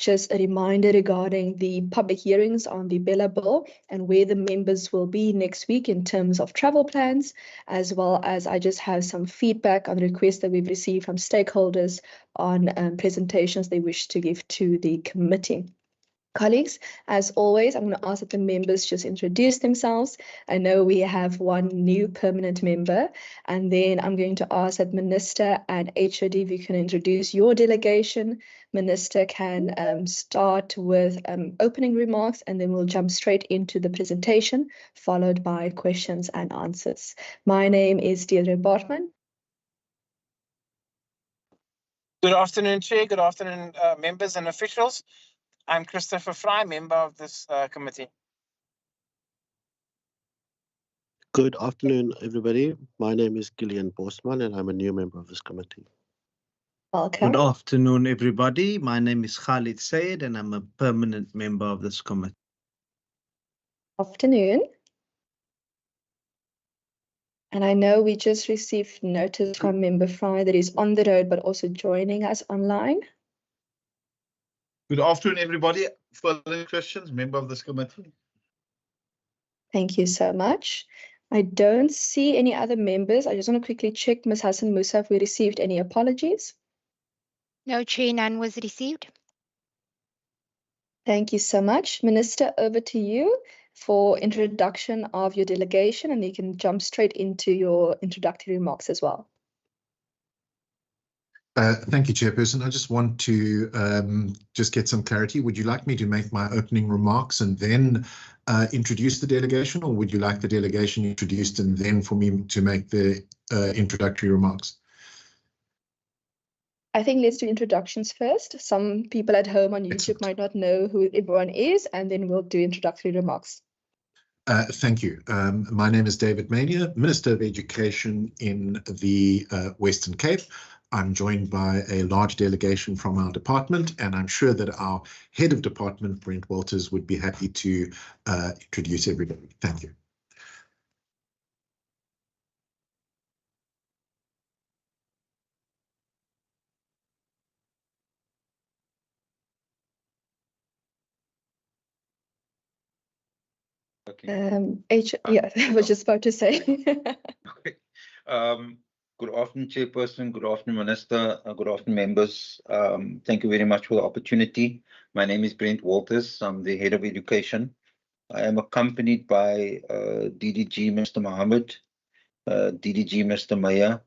just a reminder regarding the public hearings on the Bella Bill and where the members will be next week in terms of travel plans, as well as I just have some feedback on requests that we've received from stakeholders on presentations they wish to give to the committee. Colleagues, as always, I'm going to ask that the members just introduce themselves. I know we have one new permanent member, and then I'm going to ask that Minister and HOD, if you can introduce your delegation. Minister can start with opening remarks, and then we'll jump straight into the presentation, followed by questions and answers. My name is Deirdre Bartman. Good afternoon, Chair. Good afternoon, members and officials. I'm Christopher Fry, member of this committee. Good afternoon, everybody. My name is Gillian Bosman, and I'm a new member of this committee. Welcome. Good afternoon, everybody. My name is Khalid Sayed, and I'm a permanent member of this committee. Afternoon. And I know we just received notice from Member Fry that he's on the road, but also joining us online. Good afternoon, everybody. Further questions, member of this committee. Thank you so much. I don't see any other members. I just want to quickly check, Ms. Hassan Musa, if we received any apologies. No, Chair, none was received. Thank you so much. Minister, over to you for introduction of your delegation, and you can jump straight into your introductory remarks as well. Thank you, Chairperson. I just want to just get some clarity. Would you like me to make my opening remarks and then introduce the delegation, or would you like the delegation introduced and then for me to make the introductory remarks? I think let's do introductions first. Some people at home on YouTube might not know who everyone is, and then we'll do introductory remarks. Thank you. My name is David Mania, Minister of Education in the Western Cape. I'm joined by a large delegation from our department, and I'm sure that our head of department, Brent Walters, would be happy to introduce everybody. Thank you. Yeah, I was just about to say. Okay. Good afternoon, Chairperson. Good afternoon, Minister. Good afternoon, members. Thank you very much for the opportunity. My name is Brent Walters. I'm the Head of Education. I am accompanied by DDG Mr. Mohammed, DDG Mr. Maya,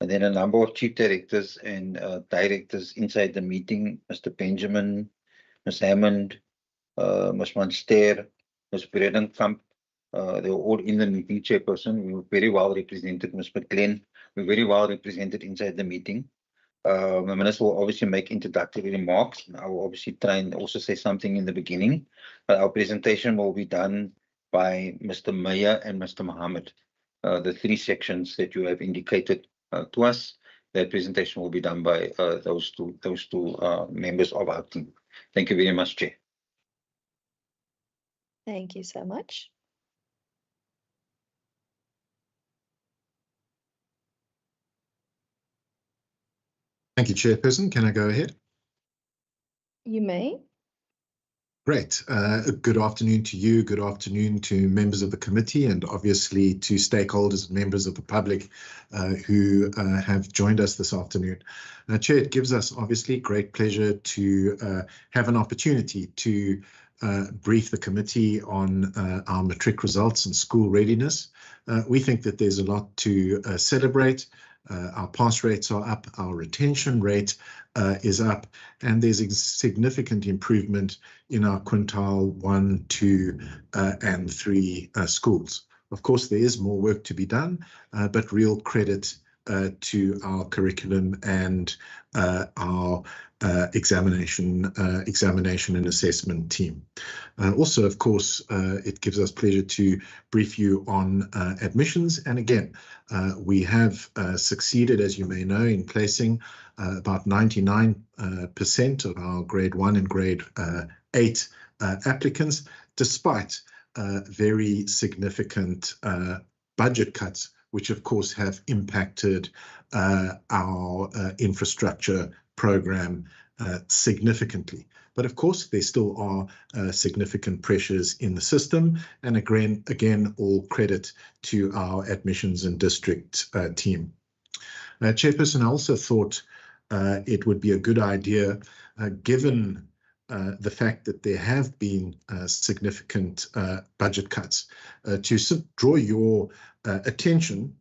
and then a number of Chief Directors and Directors inside the meeting, Mr. Benjamin, Ms. Hammond, Ms. Manster, Ms. Bredenkamp. They were all in the meeting, Chairperson. We were very well represented, Ms. McLean. We're very well represented inside the meeting. The Minister will obviously make introductory remarks. I will obviously try and also say something in the beginning, but our presentation will be done by Mr. Maya and Mr. Mohammed. The three sections that you have indicated to us, that presentation will be done by those two members of our team. Thank you very much, Chair. Thank you so much. Thank you, Chairperson. Can I go ahead? You may. Great. Good afternoon to you. Good afternoon to members of the committee, and obviously to stakeholders and members of the public who have joined us this afternoon. Chair, it gives us obviously great pleasure to have an opportunity to brief the committee on our matric results and school readiness. We think that there's a lot to celebrate. Our pass rates are up, our retention rate is up, and there's a significant improvement in our quintile 1, 2, and 3 schools. Of course, there is more work to be done, but real credit to our curriculum and our examination and assessment team. Also, of course, it gives us pleasure to brief you on admissions. And again, we have succeeded, as you may know, in placing about 99% of our grade 1 and grade 8 applicants, despite very significant budget cuts, which of course have impacted our infrastructure program significantly. But of course, there still are significant pressures in the system. And again, all credit to our admissions and district team. Chairperson, I also thought it would be a good idea, given the fact that there have been significant budget cuts, to draw your attention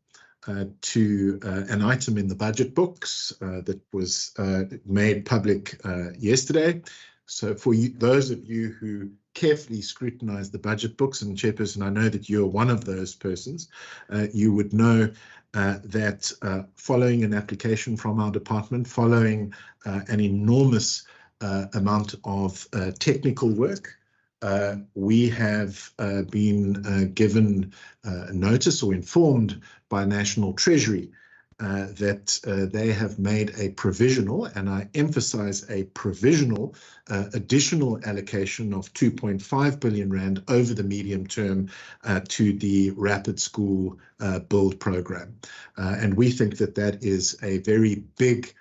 to an item in the budget books that was made public yesterday. So for you, those of you who carefully scrutinize the budget books, and Chairperson, I know that you're one of those persons, you would know that following an application from our department, following an enormous amount of technical work, we have been given notice or informed by National Treasury that they have made a provisional, and I emphasize a provisional, additional allocation of 2.5 billion rand over the medium term to the Rapid School Build program. And we think that that is a very big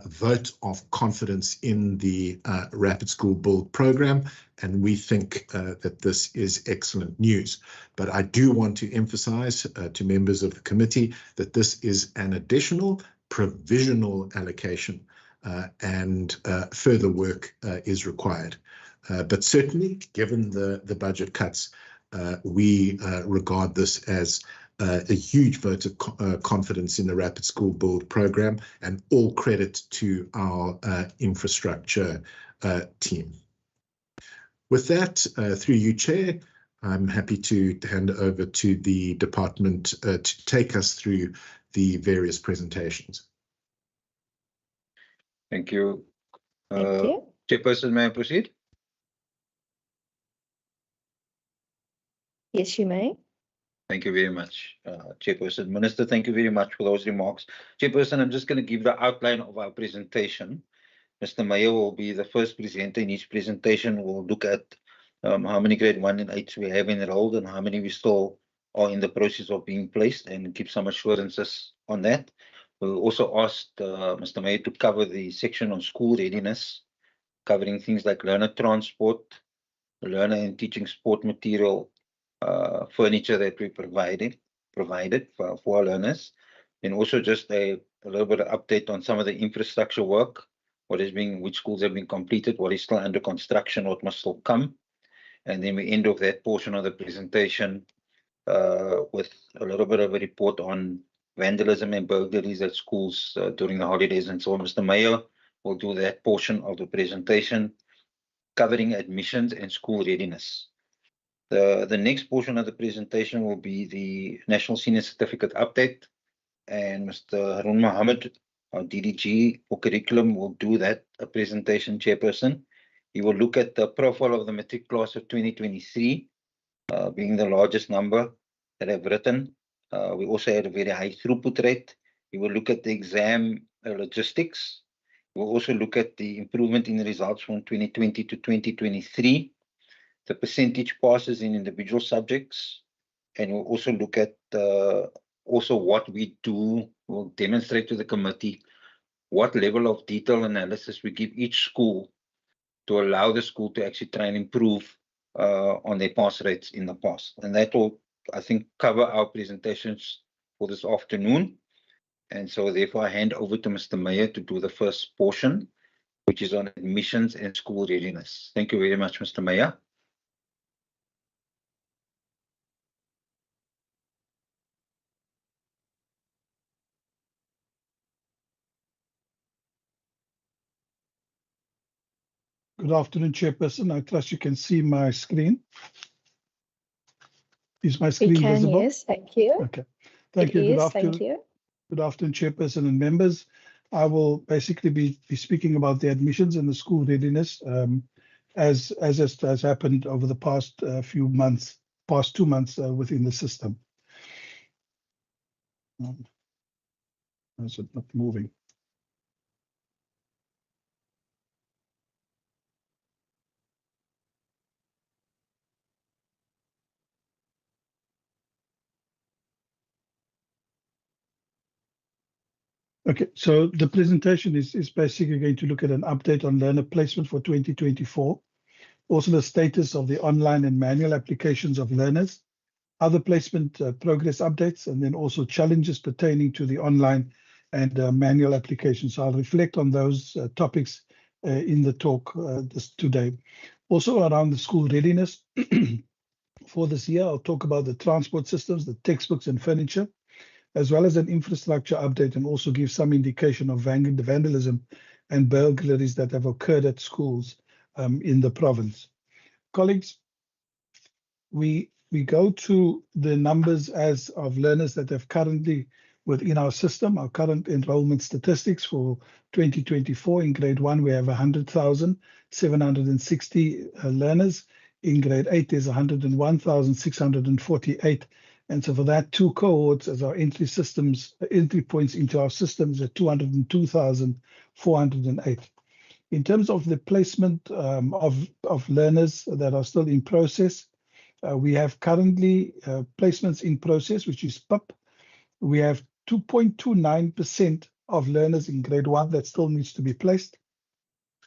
vote of confidence in the Rapid School Build program, and we think that this is excellent news. But I do want to emphasize to members of the committee that this is an additional provisional allocation, and further work is required. But certainly, given the budget cuts, we regard this as a huge vote of confidence in the Rapid School Build program, and all credit to our infrastructure team. With that, through you, Chair, I'm happy to hand over to the department to take us through the various presentations. Thank you. Thank you. Chairperson, may I proceed? Yes, you may. Thank you very much, Chairperson. Minister, thank you very much for those remarks. Chairperson, I'm just going to give the outline of our presentation. Mr. Meyer will be the first presenter. In each presentation, we'll look at how many grade 1 and 8 we have enrolled and how many we still are in the process of being placed, and give some assurances on that. We'll also ask Mr. Meyer to cover the section on school readiness, covering things like learner transport, learner and teaching sport material, furniture that we provided for our learners, and also just a little bit of update on some of the infrastructure work, which schools have been completed, what is still under construction, what must still come. And then we end off that portion of the presentation with a little bit of a report on vandalism and burglaries at schools during the holidays. And so Mr. Meyer will do that portion of the presentation, covering admissions and school readiness. The next portion of the presentation will be the National Senior Certificate update, and Mr. Harun Mohammed, our DDG for curriculum, will do that presentation, Chairperson. He will look at the profile of the matric class of 2023, being the largest number that have written. We also had a very high throughput rate. He will look at the exam logistics. We'll also look at the improvement in the results from 2020 to 2023, the percentage passes in individual subjects, and we'll also look at also what we do. We'll demonstrate to the committee what level of detailed analysis we give each school to allow the school to actually try and improve on their pass rates in the past. And that will, I think, cover our presentations for this afternoon. And so therefore I hand over to Mr. Meyer to do the first portion, which is on admissions and school readiness. Thank you very much, Mr. Meyer. Good afternoon, Chairperson. I trust you can see my screen. Is my screen visible? Yes, thank you. Okay. Thank you. Good afternoon. Thank you. Good afternoon, Chairperson and members. I will basically be speaking about the admissions and the school readiness, as has happened over the past 2 months within the system. Is it not moving? Okay, so the presentation is basically going to look at an update on learner placement for 2024, also the status of the online and manual applications of learners, other placement progress updates, and then also challenges pertaining to the online and manual applications. So I'll reflect on those topics in the talk today. Also around the school readiness for this year, I'll talk about the transport systems, the textbooks and furniture, as well as an infrastructure update, and also give some indication of vandalism and burglaries that have occurred at schools in the province. Colleagues, we go to the numbers as of learners that have currently within our system, our current enrollment statistics for 2024. In grade 1, we have 100,760 learners. In grade 8, there's 101,648. And so for that, two cohorts as our entry points into our systems at 202,408. In terms of the placement of learners that are still in process, we have currently placements in process, which is PIP. We have 2.29% of learners in grade 1 that still needs to be placed,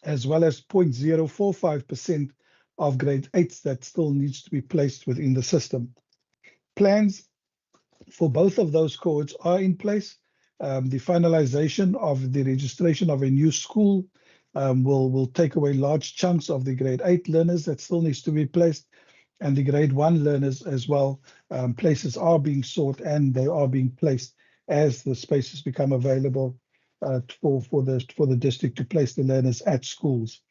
as well as 0.045% of grade 8s that still needs to be placed within the system. Plans for both of those cohorts are in place. The finalization of the registration of a new school will take away large chunks of the grade 8 learners that still needs to be placed, and the grade 1 learners as well. Places are being sought and they are being placed as the spaces become available for the district to place the learners at schools.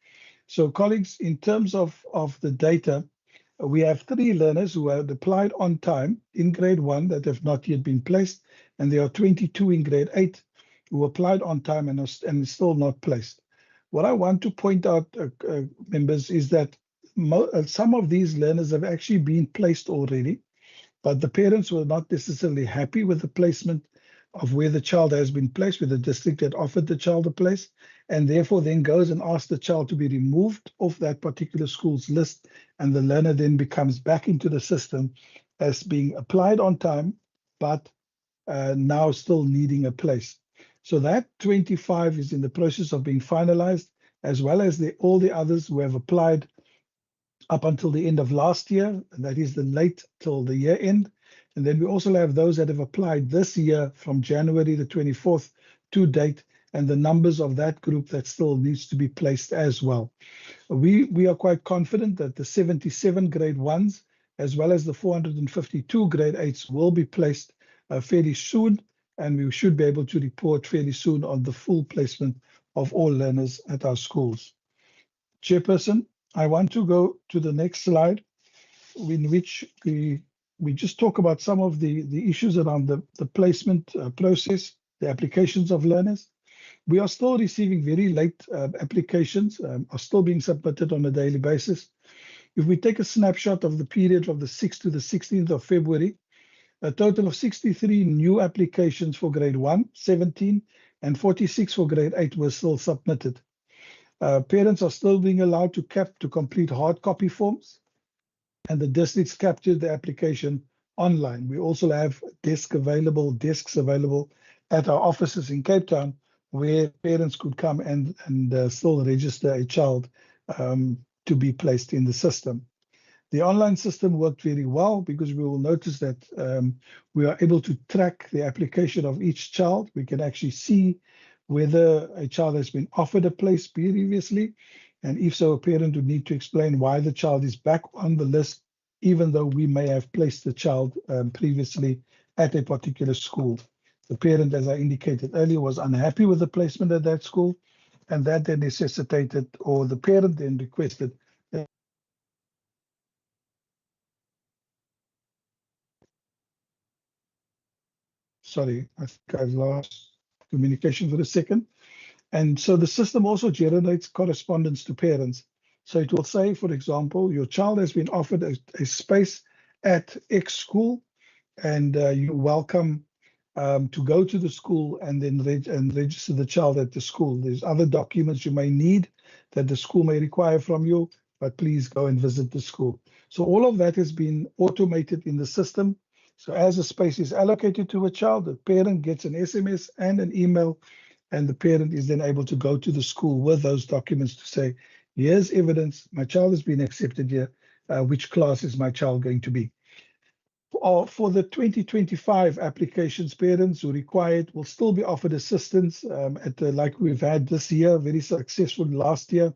So colleagues, in terms of the data, we have 3 learners who have applied on time in grade 1 that have not yet been placed, and there are 22 in grade 8 who applied on time and are still not placed. What I want to point out, members, is that some of these learners have actually been placed already, but the parents were not necessarily happy with the placement of where the child has been placed, where the district had offered the child a place, and therefore then goes and asks the child to be removed off that particular school's list, and the learner then becomes back into the system as being applied on time, but now still needing a place. So that 25 is in the process of being finalized, as well as all the others who have applied up until the end of last year, and that is the late till the year end. And then we also have those that have applied this year from January the 24th to date, and the numbers of that group that still needs to be placed as well. We are quite confident that the 77 grade 1s, as well as the 452 grade 8s will be placed fairly soon, and we should be able to report fairly soon on the full placement of all learners at our schools. Chairperson, I want to go to the next slide, in which we just talk about some of the issues around the placement process, the applications of learners. We are still receiving very late applications, are still being submitted on a daily basis. If we take a snapshot of the period of the 6th to the 16th of February, a total of 63 new applications for grade 1, 17, and 46 for grade 8 were still submitted. Parents are still being allowed to complete hard copy forms, and the districts captured the application online. We also have desks available at our offices in Cape Town, where parents could come and still register a child to be placed in the system. The online system worked very well because we will notice that we are able to track the application of each child. We can actually see whether a child has been offered a place previously, and if so, a parent would need to explain why the child is back on the list, even though we may have placed the child previously at a particular school. The parent, as I indicated earlier, was unhappy with the placement at that school, and that then necessitated, or the parent then requested, sorry, I think I've lost communication for a second. And so the system also generates correspondence to parents. So it will say, for example, your child has been offered a space at X school, and you're welcome to go to the school and then register the child at the school. There's other documents you may need that the school may require from you, but please go and visit the school. So all of that has been automated in the system, So as a space is allocated to a child, the parent gets an SMS and an email, and the parent is then able to go to the school with those documents to say, here's evidence, my child has been accepted here, which class is my child going to be? For the 2025 applications, parents who require it will still be offered assistance like we've had this year, very successful last year,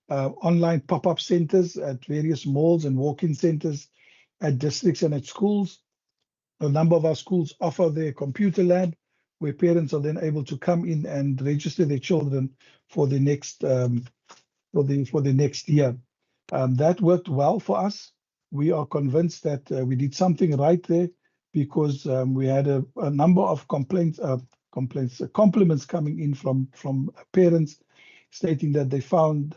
online pop-up centers at various malls and walk-in centers at districts and at schools. A number of our schools offer their computer lab, where parents are then able to come in and register their children for the next year. That worked well for us. We are convinced that we did something right there, because we had a number of compliments coming in from parents stating that they found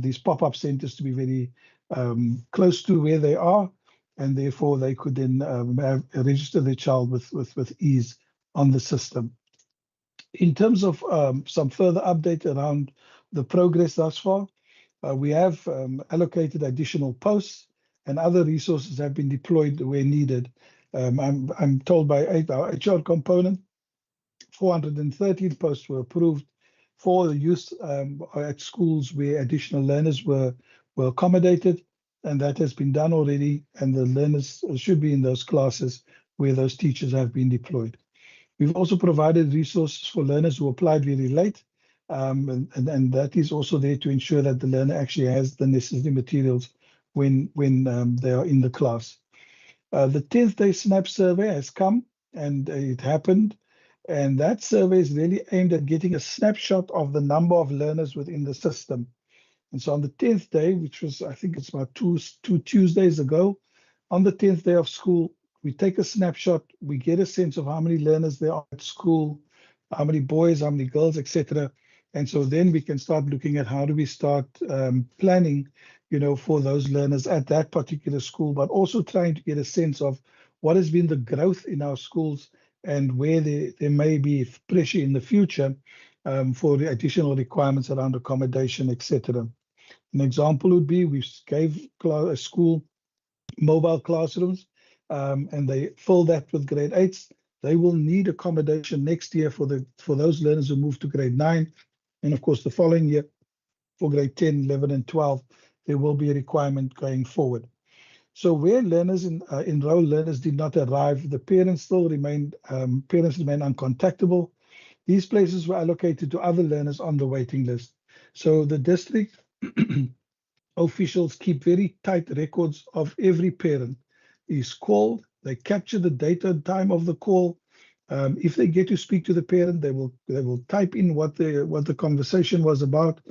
these pop-up centers to be very close to where they are, and therefore they could then register their child with ease on the system. In terms of some further update around the progress thus far, we have allocated additional posts, and other resources have been deployed where needed. I'm told by our HR component, 413 posts were approved for the use at schools where additional learners were accommodated, and that has been done already, and the learners should be in those classes where those teachers have been deployed. We've also provided resources for learners who applied very late, and that is also there to ensure that the learner actually has the necessary materials when they are in the class. The 10th day SNAP survey has come, and it happened, and that survey is really aimed at getting a snapshot of the number of learners within the system. And so on the 10th day, which was, I think it's about two Tuesdays ago, on the 10th day of school, we take a snapshot, we get a sense of how many learners there are at school, how many boys, how many girls, etc. And so then we can start looking at how do we start planning, for those learners at that particular school, but also trying to get a sense of what has been the growth in our schools and where there may be pressure in the future for the additional requirements around accommodation, etc. An example would be we gave a school mobile classrooms, and they fill that with grade 8s. They will need accommodation next year for those learners who move to grade 9, and of course the following year for grade 10, 11, and 12, there will be a requirement going forward. So where learners enrolled learners did not arrive, the parents still remain uncontactable. These places were allocated to other learners on the waiting list. So the district officials keep very tight records of every parent is called. They capture the date and time of the call. If they get to speak to the parent, they will type in what the conversation was about,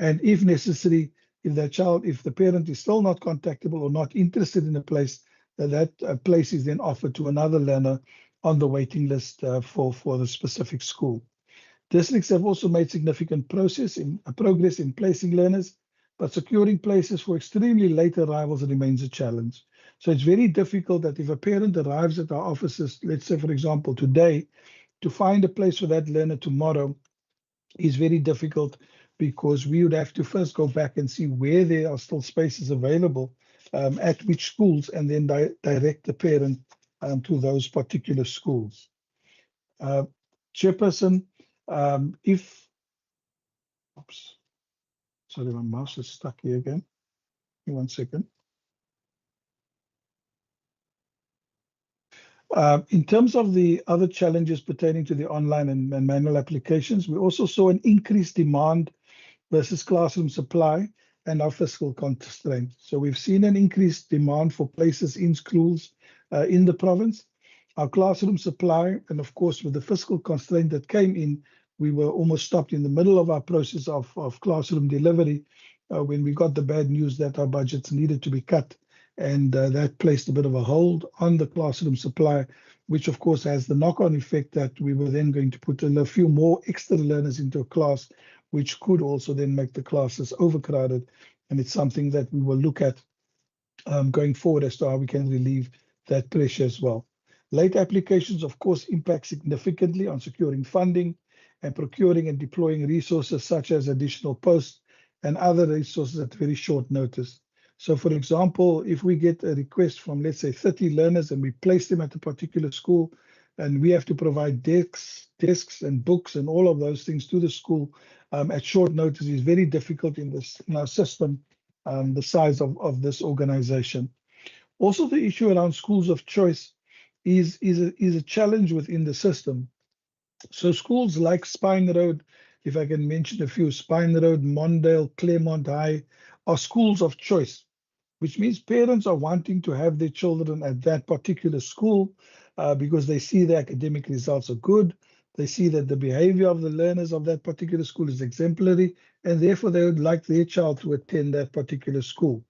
and if necessary, if the parent is still not contactable or not interested in a place, that place is then offered to another learner on the waiting list for the specific school. Districts have also made significant progress in placing learners, but securing places for extremely late arrivals remains a challenge. So it's very difficult that if a parent arrives at our offices, let's say, for example, today, to find a place for that learner tomorrow is very difficult, because we would have to first go back and see where there are still spaces available at which schools, and then direct the parent to those particular schools. Chairperson, oops, sorry, my mouse is stuck here again. Give me 1 second. In terms of the other challenges pertaining to the online and manual applications, we also saw an increased demand versus classroom supply and our fiscal constraints. So we've seen an increased demand for places in schools in the province. Our classroom supply, and of course with the fiscal constraint that came in, we were almost stopped in the middle of our process of classroom delivery when we got the bad news that our budgets needed to be cut. And that placed a bit of a hold on the classroom supply, which of course has the knock-on effect that we were then going to put a few more extra learners into a class, which could also then make the classes overcrowded. And it's something that we will look at going forward as to how we can relieve that pressure as well. Late applications, of course, impact significantly on securing funding and procuring and deploying resources such as additional posts and other resources at very short notice. So for example, if we get a request from, let's say, 30 learners and we place them at a particular school, and we have to provide desks and books and all of those things to the school at short notice, is very difficult in our system, the size of this organization. Also, the issue around schools of choice is a challenge within the system. So schools like Spine Road, if I can mention a few, Spine Road, Mondale, Claremont High, are schools of choice, which means parents are wanting to have their children at that particular school because they see the academic results are good. They see that the behavior of the learners of that particular school is exemplary, and therefore they would like their child to attend that particular school.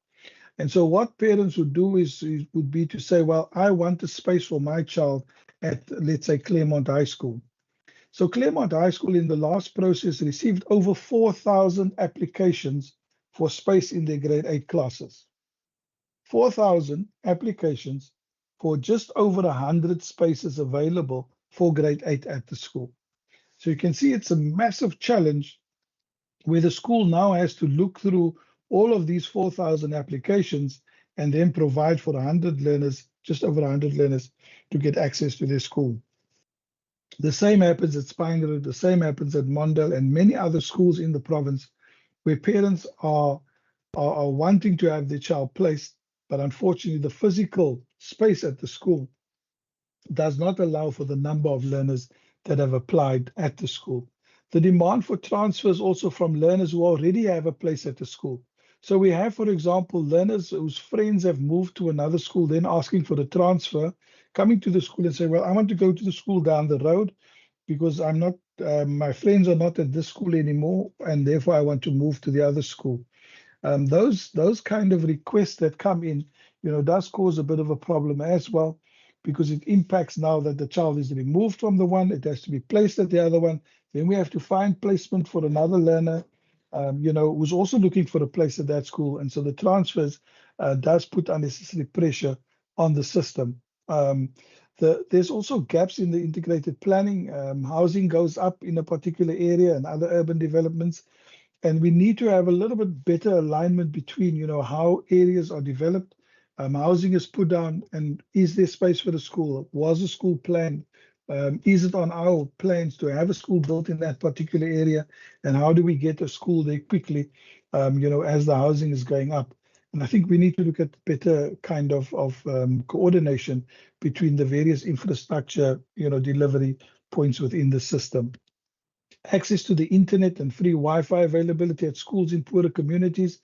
And so what parents would do would be to say, well, I want a space for my child at, let's say, Claremont High School. So Claremont High School in the last process received over 4,000 applications for space in their grade 8 classes. 4,000 applications for just over 100 spaces available for grade 8 at the school. So you can see it's a massive challenge where the school now has to look through all of these 4,000 applications and then provide for 100 learners, just over 100 learners, to get access to their school. The same happens at Spine Road, the same happens at Mondale and many other schools in the province where parents are wanting to have their child placed, but unfortunately the physical space at the school does not allow for the number of learners that have applied at the school. The demand for transfers also from learners who already have a place at the school. So we have, for example, learners whose friends have moved to another school, then asking for the transfer, coming to the school and say, well, I want to go to the school down the road because I'm not, my friends are not at this school anymore, and therefore I want to move to the other school. Those kind of requests that come in, does cause a bit of a problem as well, because it impacts now that the child is removed from the one, it has to be placed at the other one. Then we have to find placement for another learner, who's also looking for a place at that school. And so the transfers does put unnecessary pressure on the system. There's also gaps in the integrated planning. Housing goes up in a particular area and other urban developments. And we need to have a little bit better alignment between, how areas are developed, housing is put down, and is there space for the school? Was a school planned? Is it on our plans to have a school built in that particular area? And how do we get a school there quickly, as the housing is going up? And I think we need to look at better kind of coordination between the various infrastructure, delivery points within the system. Access to the internet and free Wi-Fi availability at schools in poorer communities.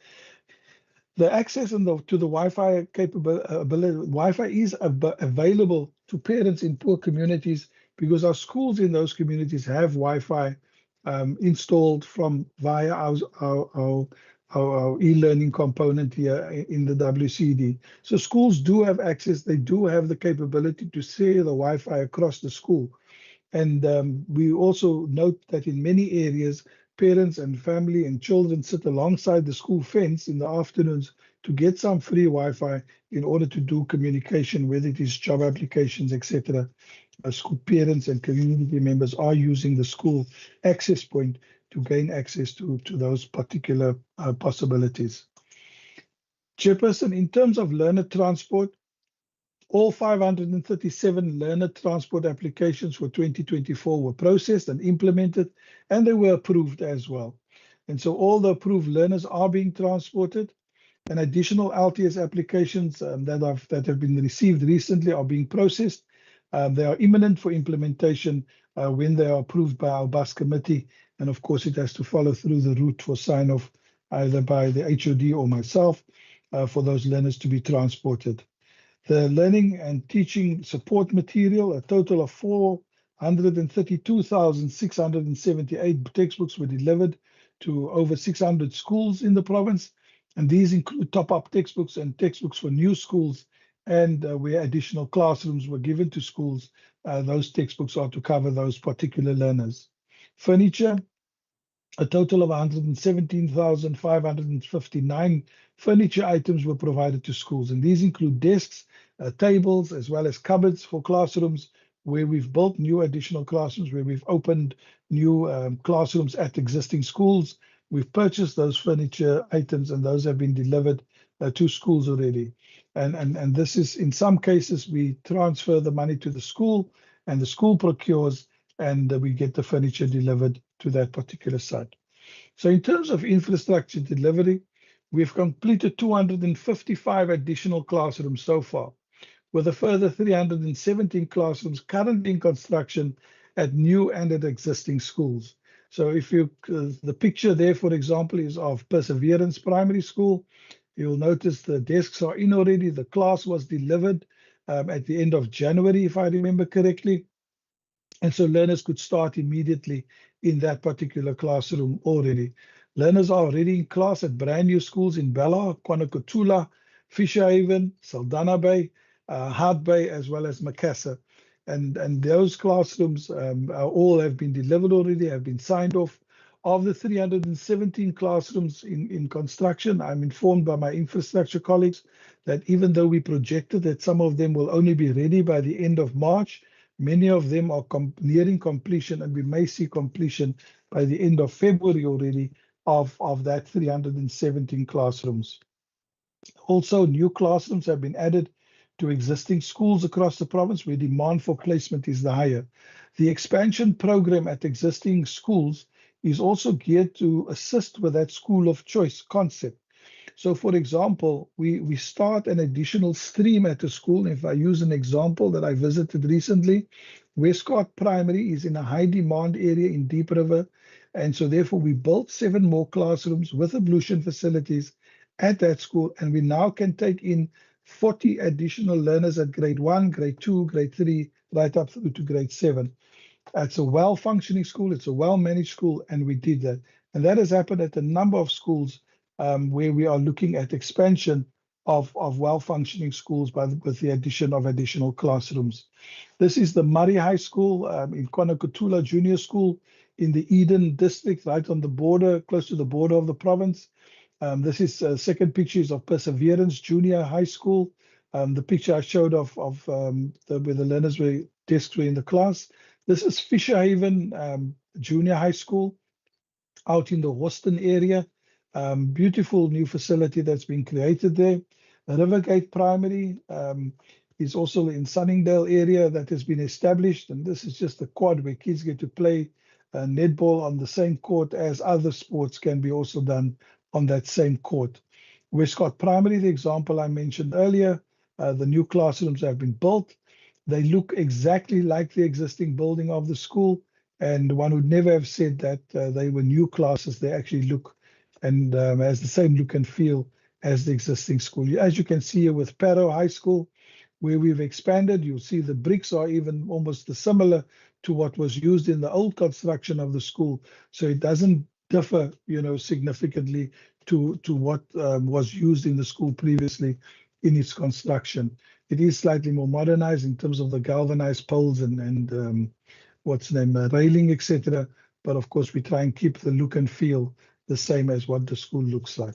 The access to the Wi-Fi Wi-Fi is available to parents in poor communities because our schools in those communities have Wi-Fi installed via our e-learning component here in the WCD. So schools do have access. They do have the capability to share the Wi-Fi across the school. And we also note that in many areas, parents and family and children sit alongside the school fence in the afternoons to get some free Wi-Fi in order to do communication, whether it is job applications, etc. School parents and community members are using the school access point to gain access to those particular possibilities. Chairperson, in terms of learner transport, all 537 learner transport applications for 2024 were processed and implemented, and they were approved as well. And so all the approved learners are being transported, and additional LTS applications that have been received recently are being processed. They are imminent for implementation when they are approved by our bus committee. And of course, it has to follow through the route for sign-off either by the HOD or myself for those learners to be transported. The learning and teaching support material, a total of 432,678 textbooks were delivered to over 600 schools in the province. And these include top-up textbooks and textbooks for new schools, and where additional classrooms were given to schools, those textbooks are to cover those particular learners. Furniture, a total of 117,559 furniture items were provided to schools, and these include desks, tables, as well as cupboards for classrooms, where we've built new additional classrooms, where we've opened new classrooms at existing schools. We've purchased those furniture items, and those have been delivered two schools already. And this is, in some cases, we transfer the money to the school and the school procures, and we get the furniture delivered to that particular site. So in terms of infrastructure delivery, we've completed 255 additional classrooms so far, with a further 317 classrooms currently in construction at new and at existing schools. So if you, the picture there, for example, is of Perseverance Primary School. You'll notice the desks are in already. The class was delivered at the end of January, if I remember correctly. And so learners could start immediately in that particular classroom already. Learners are already in class at brand new schools in Bella, Kwanakutula, Fisher Haven, Saldanha Bay, Hart Bay, as well as Macassar. And those classrooms all have been delivered already, have been signed off. Of the 317 classrooms in construction, I'm informed by my infrastructure colleagues that even though we projected that some of them will only be ready by the end of March, many of them are nearing completion, and we may see completion by the end of February already of that 317 classrooms. Also, new classrooms have been added to existing schools across the province where demand for placement is the higher. The expansion program at existing schools is also geared to assist with that school of choice concept. So, for example, we start an additional stream at a school. If I use an example that I visited recently, Westcott Primary is in a high demand area in Deep River. And so therefore we built 7 more classrooms with ablution facilities at that school. And we now can take in 40 additional learners at grade 1, grade 2, grade 3, right up through to grade 7. It's a well-functioning school. It's a well-managed school. And we did that. And that has happened at a number of schools where we are looking at expansion of well-functioning schools with the addition of additional classrooms. This is the Murray High School in Kwanakutula Junior School in the Eden district, right on the border, close to the border of the province. This is second pictures of Perseverance Junior High School. The picture I showed of where the learners were desks were in the class. This is Fisher Haven Junior High School out in the Houston area. Beautiful new facility that's been created there. Rivergate Primary is also in Sunningdale area that has been established. And this is just a quad where kids get to play netball on the same court as other sports can be also done on that same court. Westcott Primary, the example I mentioned earlier, the new classrooms have been built. They look exactly like the existing building of the school. And one would never have said that they were new classes. They actually look and has the same look and feel as the existing school. As you can see here with Parow High School, where we've expanded, you'll see the bricks are even almost similar to what was used in the old construction of the school. So it doesn't differ, significantly to what was used in the school previously in its construction. It is slightly more modernized in terms of the galvanized poles and railing, etc. But of course, we try and keep the look and feel the same as what the school looks like.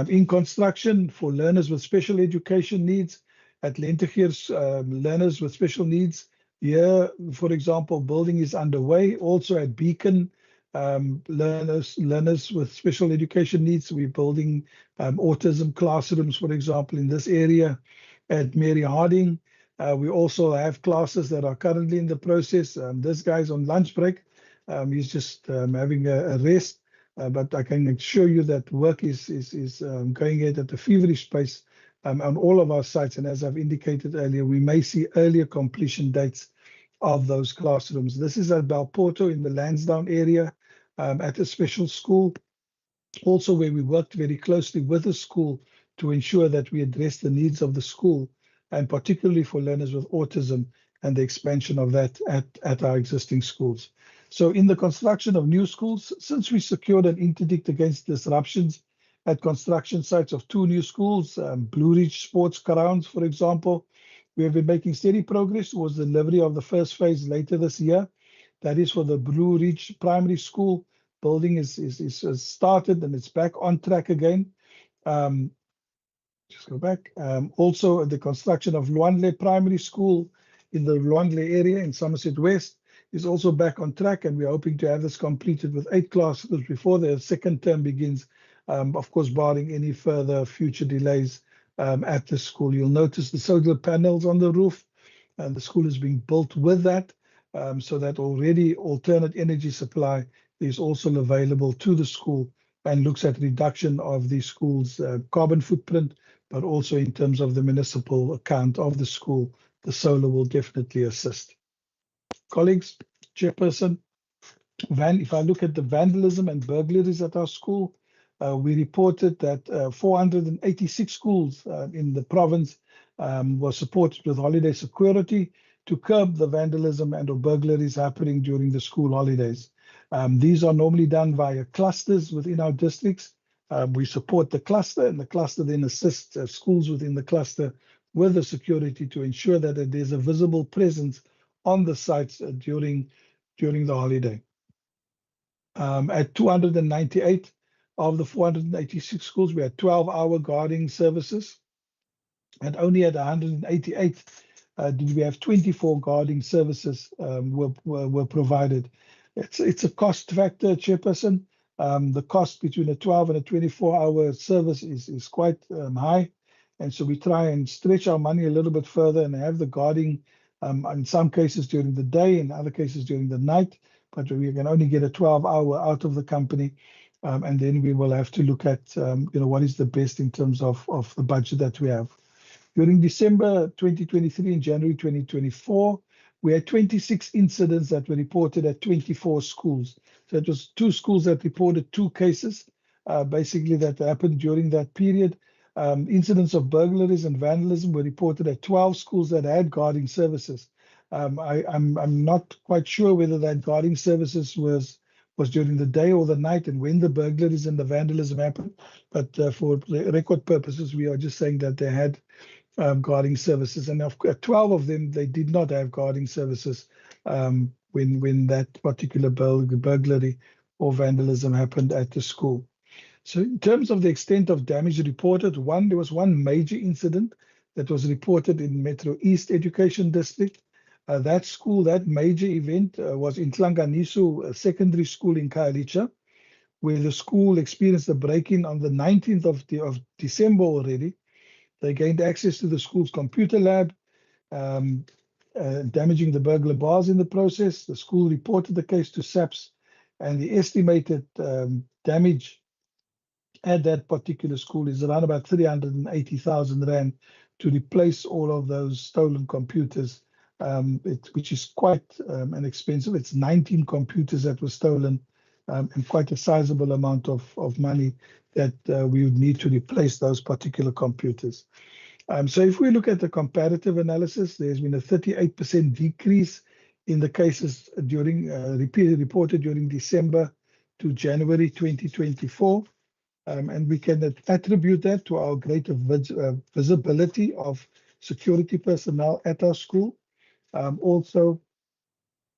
In construction for learners with special education needs, at Lentegier's learners with special needs, here, for example, building is underway. Also at Beacon, learners with special education needs, we're building autism classrooms, for example, in this area. At Mary Harding, we also have classes that are currently in the process. This guy's on lunch break. He's just having a rest. But I can assure you that work is going ahead at a feverish pace on all of our sites. And as I've indicated earlier, we may see earlier completion dates of those classrooms. This is at Balporto in the Lansdowne area at a special school, also where we worked very closely with the school to ensure that we address the needs of the school, and particularly for learners with autism and the expansion of that at our existing schools. So in the construction of new schools, since we secured an interdict against disruptions at construction sites of 2 new schools, Blue Ridge Sports Grounds, for example, we have been making steady progress towards the delivery of the first phase later this year. That is for the Blue Ridge Primary School. Building is started and it's back on track again. Just go back. Also, the construction of Luandle Primary School in the Luandle area in Somerset West is also back on track, and we're hoping to have this completed with 8 classrooms before the second term begins of course, barring any further future delays at the school. You'll notice the solar panels on the roof, and the school is being built with that, so that already alternate energy supply is also available to the school and looks at reduction of the school's carbon footprint, but also in terms of the municipal account of the school, the solar will definitely assist. Colleagues, Chairperson, if I look at the vandalism and burglaries at our school, we reported that 486 schools in the province were supported with holiday security to curb the vandalism and or burglaries happening during the school holidays. These are normally done via clusters within our districts. We support the cluster, and the cluster then assists schools within the cluster with the security to ensure that there's a visible presence on the sites during the holiday. At 298 of the 486 schools, we had 12-hour guarding services, and only at 188 did we have 24 guarding services were provided. It's a cost factor, Chairperson. The cost between a 12 and a 24-hour service is quite high, and so we try and stretch our money a little bit further and have the guarding in some cases during the day, in other cases during the night, but we can only get a 12-hour out of the company, and then we will have to look at what is the best in terms of the budget that we have. During December 2023 and January 2024, we had 26 incidents that were reported at 24 schools. So it was 2 schools that reported 2 cases, basically that happened during that period. Incidents of burglaries and vandalism were reported at 12 schools that had guarding services. I'm not quite sure whether that guarding services was during the day or the night and when the burglaries and the vandalism happened. But for record purposes, we are just saying that they had guarding services, and 12 of them, they did not have guarding services when that particular burglary or vandalism happened at the school. So in terms of the extent of damage reported, there was one major incident that was reported in Metro East Education District. That major event was in Tlanganiso Secondary School in Khayelitsha, where the school experienced a break-in on the 19th of December already. They gained access to the school's computer lab, damaging the burglar bars in the process. The school reported the case to SAPS, and the estimated damage at that particular school is around about 380,000 Rand to replace all of those stolen computers, which is quite an expensive. It's 19 computers that were stolen, and quite a sizable amount of money that we would need to replace those particular computers. So if we look at the comparative analysis, there's been a 38% decrease in the cases reported during December to January 2024. And we can attribute that to our greater visibility of security personnel at our school. Also,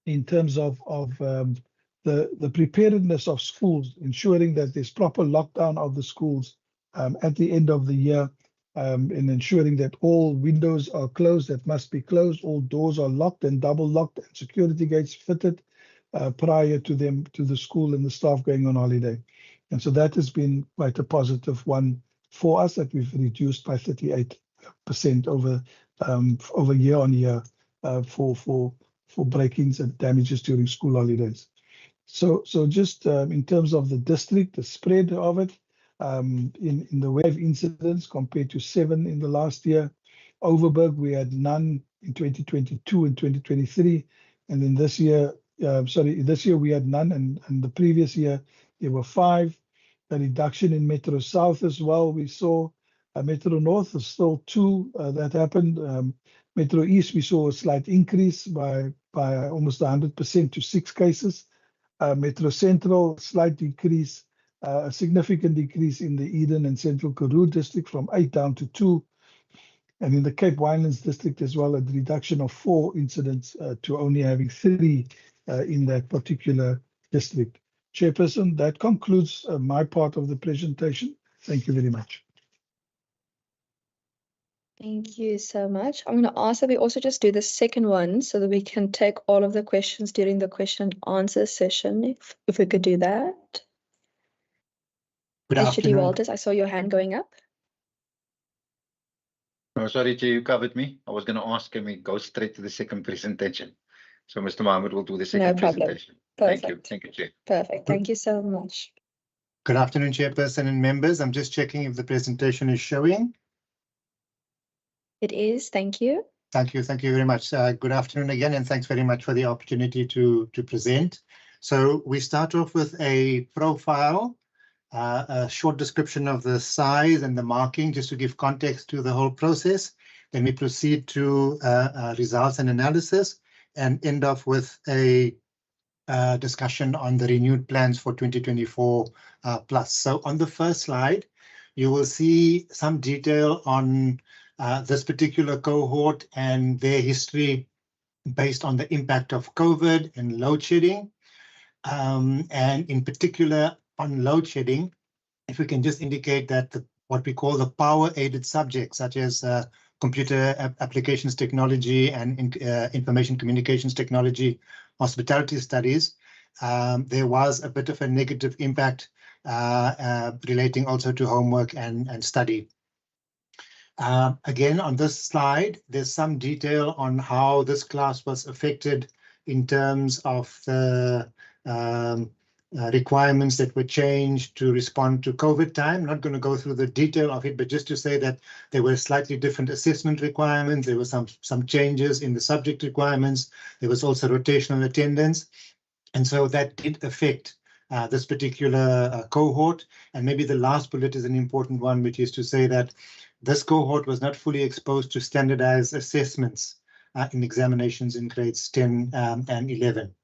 in terms of the preparedness of schools, ensuring that there's proper lockdown of the schools at the end of the year, and ensuring that all windows are closed that must be closed, all doors are locked and double locked, and security gates fitted prior to the school and the staff going on holiday. And so that has been quite a positive one for us, that we've reduced by 38% over year on year for break-ins and damages during school holidays. So just in terms of the district, the spread of it, in the way of incidents compared to 7 in the last year. Overberg, we had none in 2022 and 2023. And then this year we had none, and the previous year there were 5. A reduction in Metro South as well. We saw Metro North is still 2 that happened. Metro East, we saw a slight increase by almost 100% to 6 cases. Metro Central, slight decrease, a significant decrease in the Eden and Central Karoo district from 8 down to 2. And in the Cape Winelands district as well, a reduction of 4 incidents to only having 3 in that particular district. Chairperson, that concludes my part of the presentation. Thank you very much. Thank you so much. I'm going to ask that we also just do the second one so that we can take all of the questions during the question and answer session, if we could do that. Good HOD afternoon. Walters, I saw your hand going up. No, sorry, Chair, you covered me. I was going to ask, can we go straight to the second presentation? So Mr. Mohammed will do the second problem. presentation. Perfect. Thank you. Thank you, Chair. Perfect. Thank you so much. Good afternoon, Chairperson and members. I'm just checking if the presentation is showing. It is. Thank you. Thank you. Thank you very much. Good afternoon again, and thanks very much for the opportunity to present. So we start off with a profile, a short description of the size and the marking, just to give context to the whole process. Then we proceed to results and analysis, and end off with a discussion on the renewed plans for 2024 plus. So on the first slide, you will see some detail on this particular cohort and their history based on the impact of COVID and load shedding. And in particular on load shedding, if we can just indicate that what we call the power-aided subjects, such as computer applications technology and information communications technology, hospitality studies, there was a bit of a negative impact relating also to homework and study. Again, on this slide, there's some detail on how this class was affected in terms of the requirements that were changed to respond to COVID time. I'm not going to go through the detail of it, but just to say that there were slightly different assessment requirements. There were some changes in the subject requirements. There was also rotational attendance. And so that did affect this particular cohort. And maybe the last bullet is an important one, which is to say that this cohort was not fully exposed to standardized assessments in examinations in grades 10 and 11.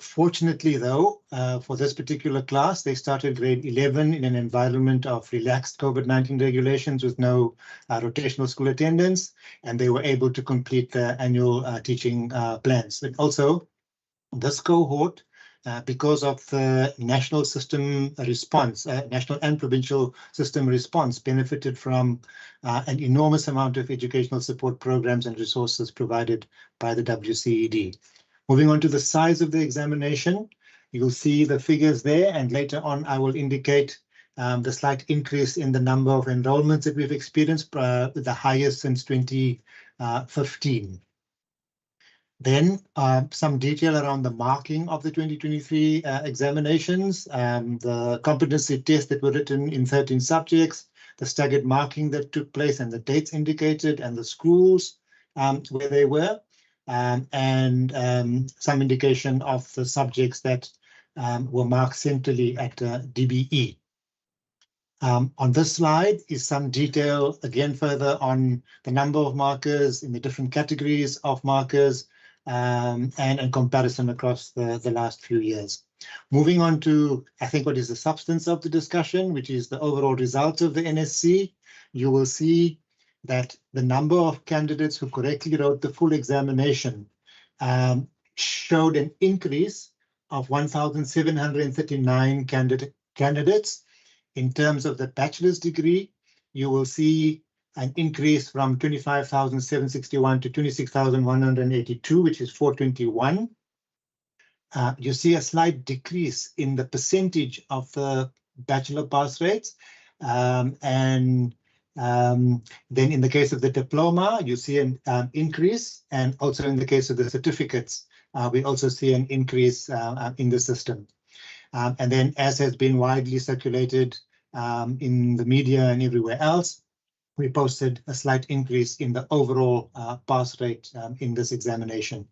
Fortunately, though, for this particular class, they started grade 11 in an environment of relaxed COVID-19 regulations with no rotational school attendance, and they were able to complete the annual teaching plans. But also, this cohort, because of the national system response, national and provincial system response, benefited from an enormous amount of educational support programs and resources provided by the WCED. Moving on to the size of the examination, you'll see the figures there, and later on I will indicate the slight increase in the number of enrollments that we've experienced, the highest since 2015. Then some detail around the marking of the 2023 examinations, the competency tests that were written in 13 subjects, the staggered marking that took place and the dates indicated, and the schools where they were. And some indication of the subjects that were marked centrally at DBE. On this slide is some detail, again, further on the number of markers in the different categories of markers and in comparison across the last few years. Moving on to, I think, what is the substance of the discussion, which is the overall results of the NSC, you will see that the number of candidates who correctly wrote the full examination showed an increase of 1,739 candidates. In terms of the bachelor's degree, you will see an increase from 25,761 to 26,182, which is 421. You see a slight decrease in the percentage of the bachelor pass rates. Then in the case of the diploma, you see an increase, and also in the case of the certificates, we also see an increase in the system. And then, as has been widely circulated in the media and everywhere else, we posted a slight increase in the overall pass rate in this examination.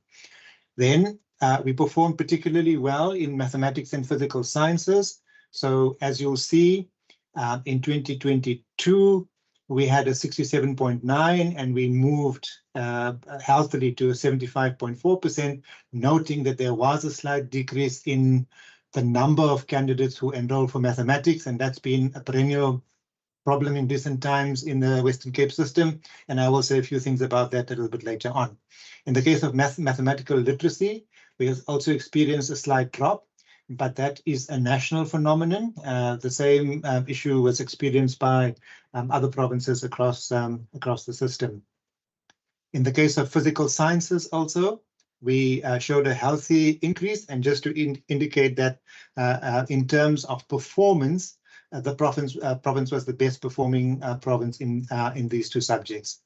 Then we performed particularly well in mathematics and physical sciences. So as you'll see, in 2022, we had a 67.9 and we moved healthily to a 75.4%, noting that there was a slight decrease in the number of candidates who enrolled for mathematics, and that's been a perennial problem in recent times in the Western Cape system, and I will say a few things about that a little bit later on. In the case of mathematical literacy, we have also experienced a slight drop, but that is a national phenomenon. The same issue was experienced by other provinces across the system. In the case of physical sciences also, we showed a healthy increase. And just to indicate that in terms of performance, the province was the best performing province in these two subjects.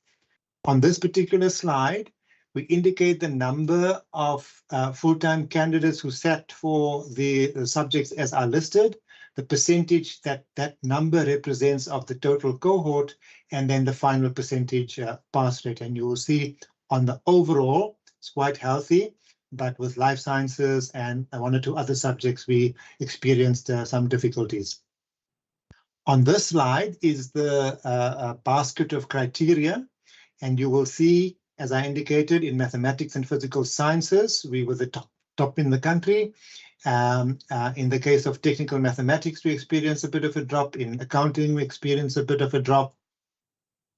On this particular slide, we indicate the number of full-time candidates who sat for the subjects as are listed, the percentage that number represents of the total cohort, and then the final percentage pass rate. And you will see on the overall, it's quite healthy, but with life sciences and one or two other subjects, we experienced some difficulties. On this slide is the basket of criteria, and you will see, as I indicated, in mathematics and physical sciences, we were the top in the country. In the case of technical mathematics, we experienced a bit of a drop. In accounting, we experienced a bit of a drop.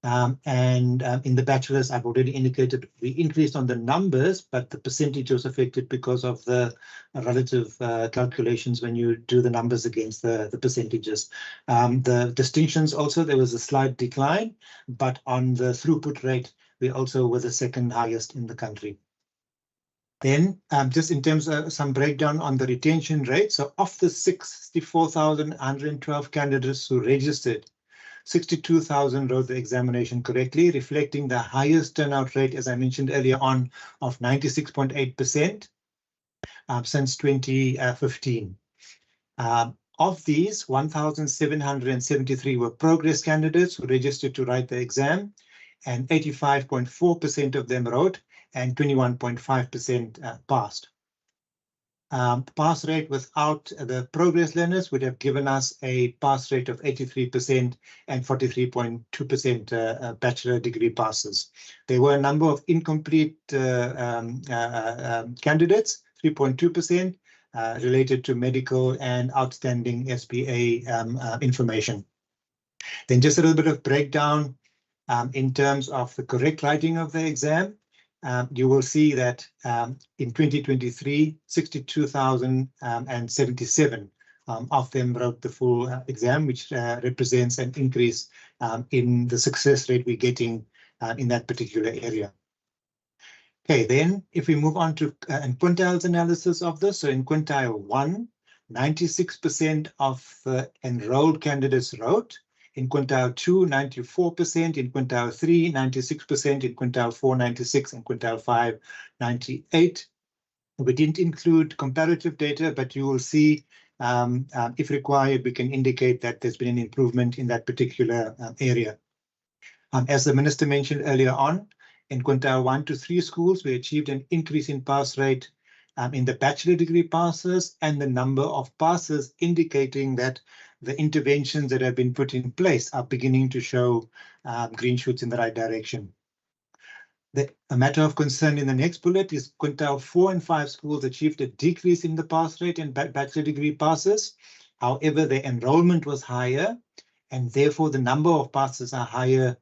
In the bachelor's, I've already indicated we increased on the numbers, but the percentage was affected because of the relative calculations when you do the numbers against the percentages. The distinctions also, there was a slight decline, but on the throughput rate, we also were the second highest in the country. Then just in terms of some breakdown on the retention rate, so of the 64,112 candidates who registered, 62,000 wrote the examination correctly, reflecting the highest turnout rate, as I mentioned earlier on, of 96.8% since 2015. Of these, 1,773 were progress candidates who registered to write the exam, and 85.4% of them wrote, and 21.5% passed. Pass rate without the progress learners would have given us a pass rate of 83% and 43.2% bachelor degree passes. There were a number of incomplete candidates, 3.2%, related to medical and outstanding SPA information. Then just a little bit of breakdown in terms of the correct writing of the exam. You will see that in 2023, 62,077 of them wrote the full exam, which represents an increase in the success rate we're getting in that particular area. Okay, then if we move on to quintiles analysis of this, so in quintile 1, 96% of the enrolled candidates wrote. In quintile 2, 94%, in quintile 3, 96%, in quintile 4, 96%, and quintile 5, 98%. We didn't include comparative data, but you will see, if required, we can indicate that there's been an improvement in that particular area. As the Minister mentioned earlier on, in quintile 1 to 3 schools, we achieved an increase in pass rate in the bachelor degree passes and the number of passes, indicating that the interventions that have been put in place are beginning to show green shoots in the right direction. A matter of concern in the next bullet is quintile 4 and 5 schools achieved a decrease in the pass rate in bachelor degree passes. However, the enrollment was higher, and therefore the number of passes are higher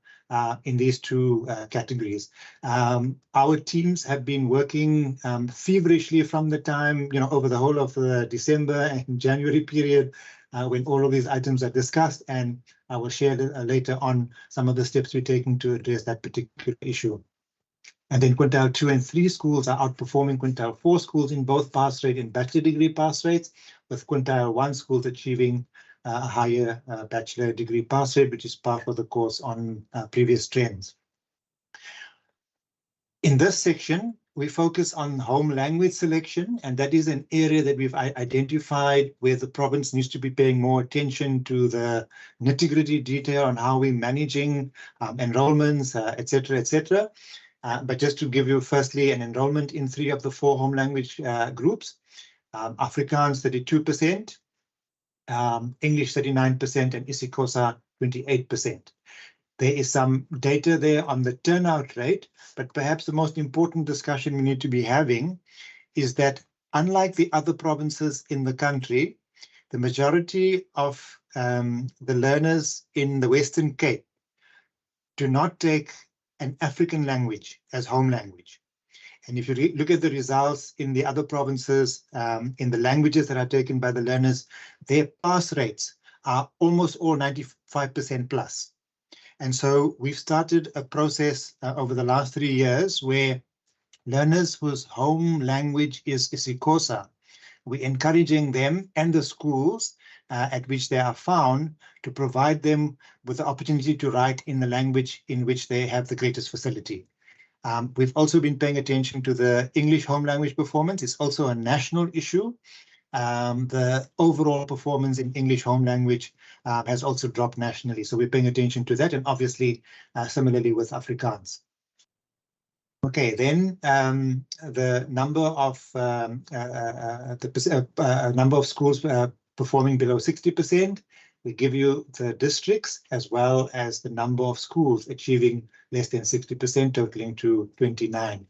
in these two categories. Our teams have been working feverishly from the time, over the whole of the December and January period when all of these items are discussed, and I will share later on some of the steps we're taking to address that particular issue. And then quintile 2 and 3 schools are outperforming quintile 4 schools in both pass rate and bachelor degree pass rates, with quintile 1 schools achieving a higher bachelor degree pass rate, which is par for the course on previous trends. In this section, we focus on home language selection, and that is an area that we've identified where the province needs to be paying more attention to the nitty-gritty detail on how we're managing enrollments, etc., etc. But just to give you firstly an enrollment in 3 of the 4 home language groups, Afrikaans 32%, English 39%, and isiXhosa 28%. There is some data there on the turnout rate, but perhaps the most important discussion we need to be having is that unlike the other provinces in the country, the majority of the learners in the Western Cape do not take an African language as home language. And if you look at the results in the other provinces, in the languages that are taken by the learners, their pass rates are almost all 95% plus. And so we've started a process over the last 3 years where learners whose home language is isiXhosa, we're encouraging them and the schools at which they are found to provide them with the opportunity to write in the language in which they have the greatest facility. We've also been paying attention to the English home language performance. It's also a national issue. The overall performance in English home language has also dropped nationally. So we're paying attention to that, and obviously similarly with Afrikaans. Okay, then the number of number of schools performing below 60%. We give you the districts as well as the number of schools achieving less than 60%, totaling to 29.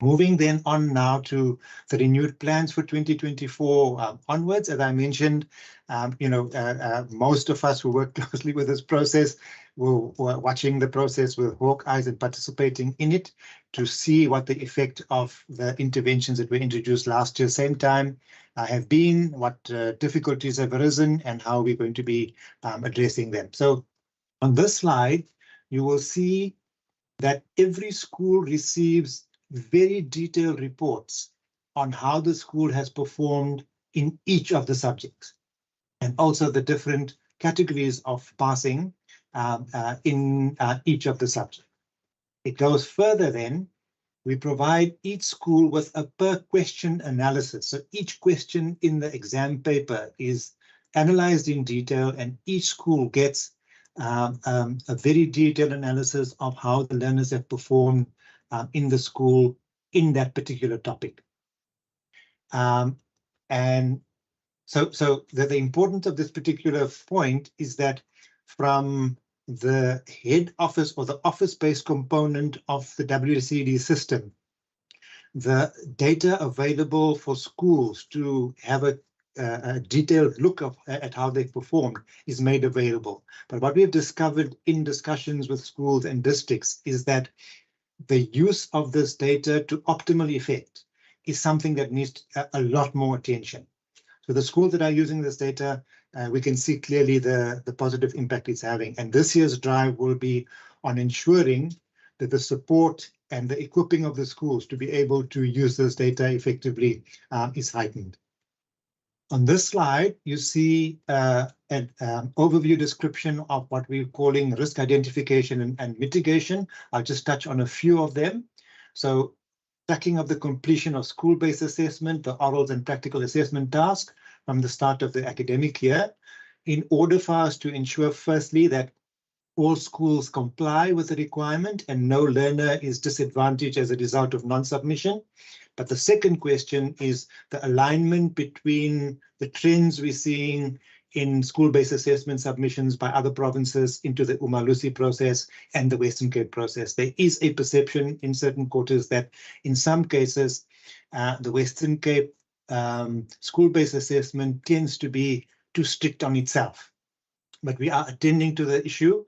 Moving then on now to the renewed plans for 2024 onwards. As I mentioned, most of us who work closely with this process were watching the process with hawk eyes and participating in it to see what the effect of the interventions that were introduced last year, same time, have been, what difficulties have arisen, and how we're going to be addressing them. So on this slide, you will see that every school receives very detailed reports on how the school has performed in each of the subjects, and also the different categories of passing in each of the subjects. It goes further then. We provide each school with a per question analysis. So each question in the exam paper is analyzed in detail, and each school gets a very detailed analysis of how the learners have performed in the school in that particular topic. And so the importance of this particular point is that from the head office or the office-based component of the WCD system, the data available for schools to have a detailed look at how they've performed is made available. But what we've discovered in discussions with schools and districts is that the use of this data to optimal effect is something that needs a lot more attention. So the schools that are using this data, we can see clearly the positive impact it's having. And this year's drive will be on ensuring that the support and the equipping of the schools to be able to use this data effectively is heightened. On this slide, you see an overview description of what we're calling risk identification and mitigation. I'll just touch on a few of them. So tracking of the completion of school-based assessment, the orals and practical assessment task from the start of the academic year, in order for us to ensure, firstly, that all schools comply with the requirement and no learner is disadvantaged as a result of non-submission. But the second question is the alignment between the trends we're seeing in school-based assessment submissions by other provinces into the Umalusi process and the Western Cape process. There is a perception in certain quarters that in some cases, the Western Cape school-based assessment tends to be too strict on itself. But we are attending to the issue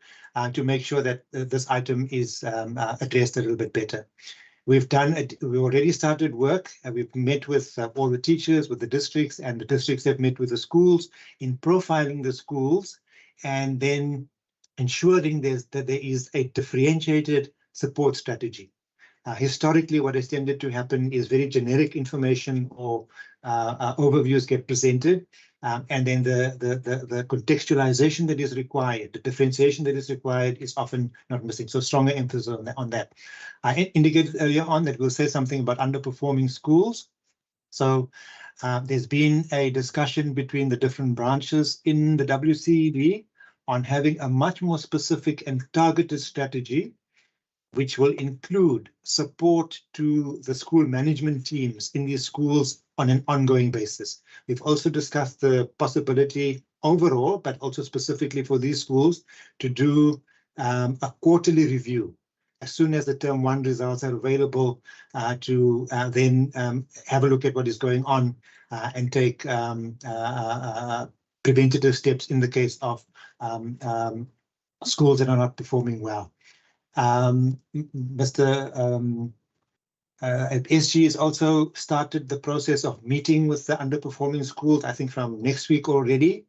to make sure that this item is addressed a little bit better. We've already started work. We've met with all the teachers, with the districts, and the districts have met with the schools in profiling the schools and then ensuring that there is a differentiated support strategy. Historically, what has tended to happen is very generic information or overviews get presented, and then the contextualization that is required, the differentiation that is required is often not missing. So stronger emphasis on that. I indicated earlier on that we'll say something about underperforming schools. So there's been a discussion between the different branches in the WCED on having a much more specific and targeted strategy, which will include support to the school management teams in these schools on an ongoing basis. We've also discussed the possibility overall, but also specifically for these schools, to do a quarterly review as soon as the term 1 results are available, to then have a look at what is going on and take preventative steps in the case of schools that are not performing well. SG has also started the process of meeting with the underperforming schools, I think from next week already,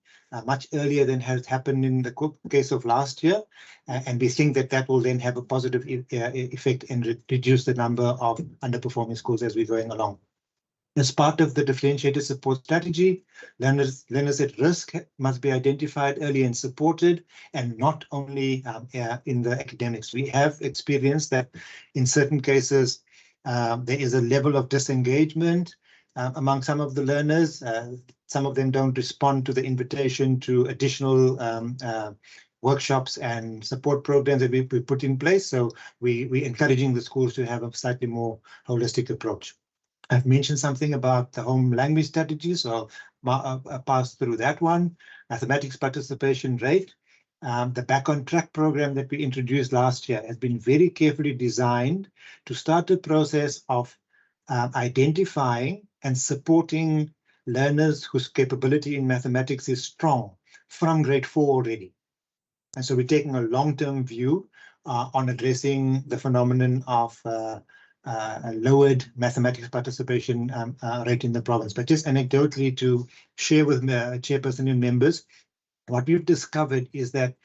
much earlier than has happened in the case of last year. And we think that that will then have a positive effect and reduce the number of underperforming schools as we're going along. As part of the differentiated support strategy, learners at risk must be identified early and supported, and not only in the academics. We have experienced that in certain cases, there is a level of disengagement among some of the learners. Some of them don't respond to the invitation to additional workshops and support programs that we put in place. So we're encouraging the schools to have a slightly more holistic approach. I've mentioned something about the home language strategy, so I'll pass through that one. Mathematics participation rate. The Back on Track program that we introduced last year has been very carefully designed to start a process of identifying and supporting learners whose capability in mathematics is strong from grade 4 already. And so we're taking a long-term view on addressing the phenomenon of lowered mathematics participation rate in the province. But just anecdotally to share with chairperson and members, what we've discovered is that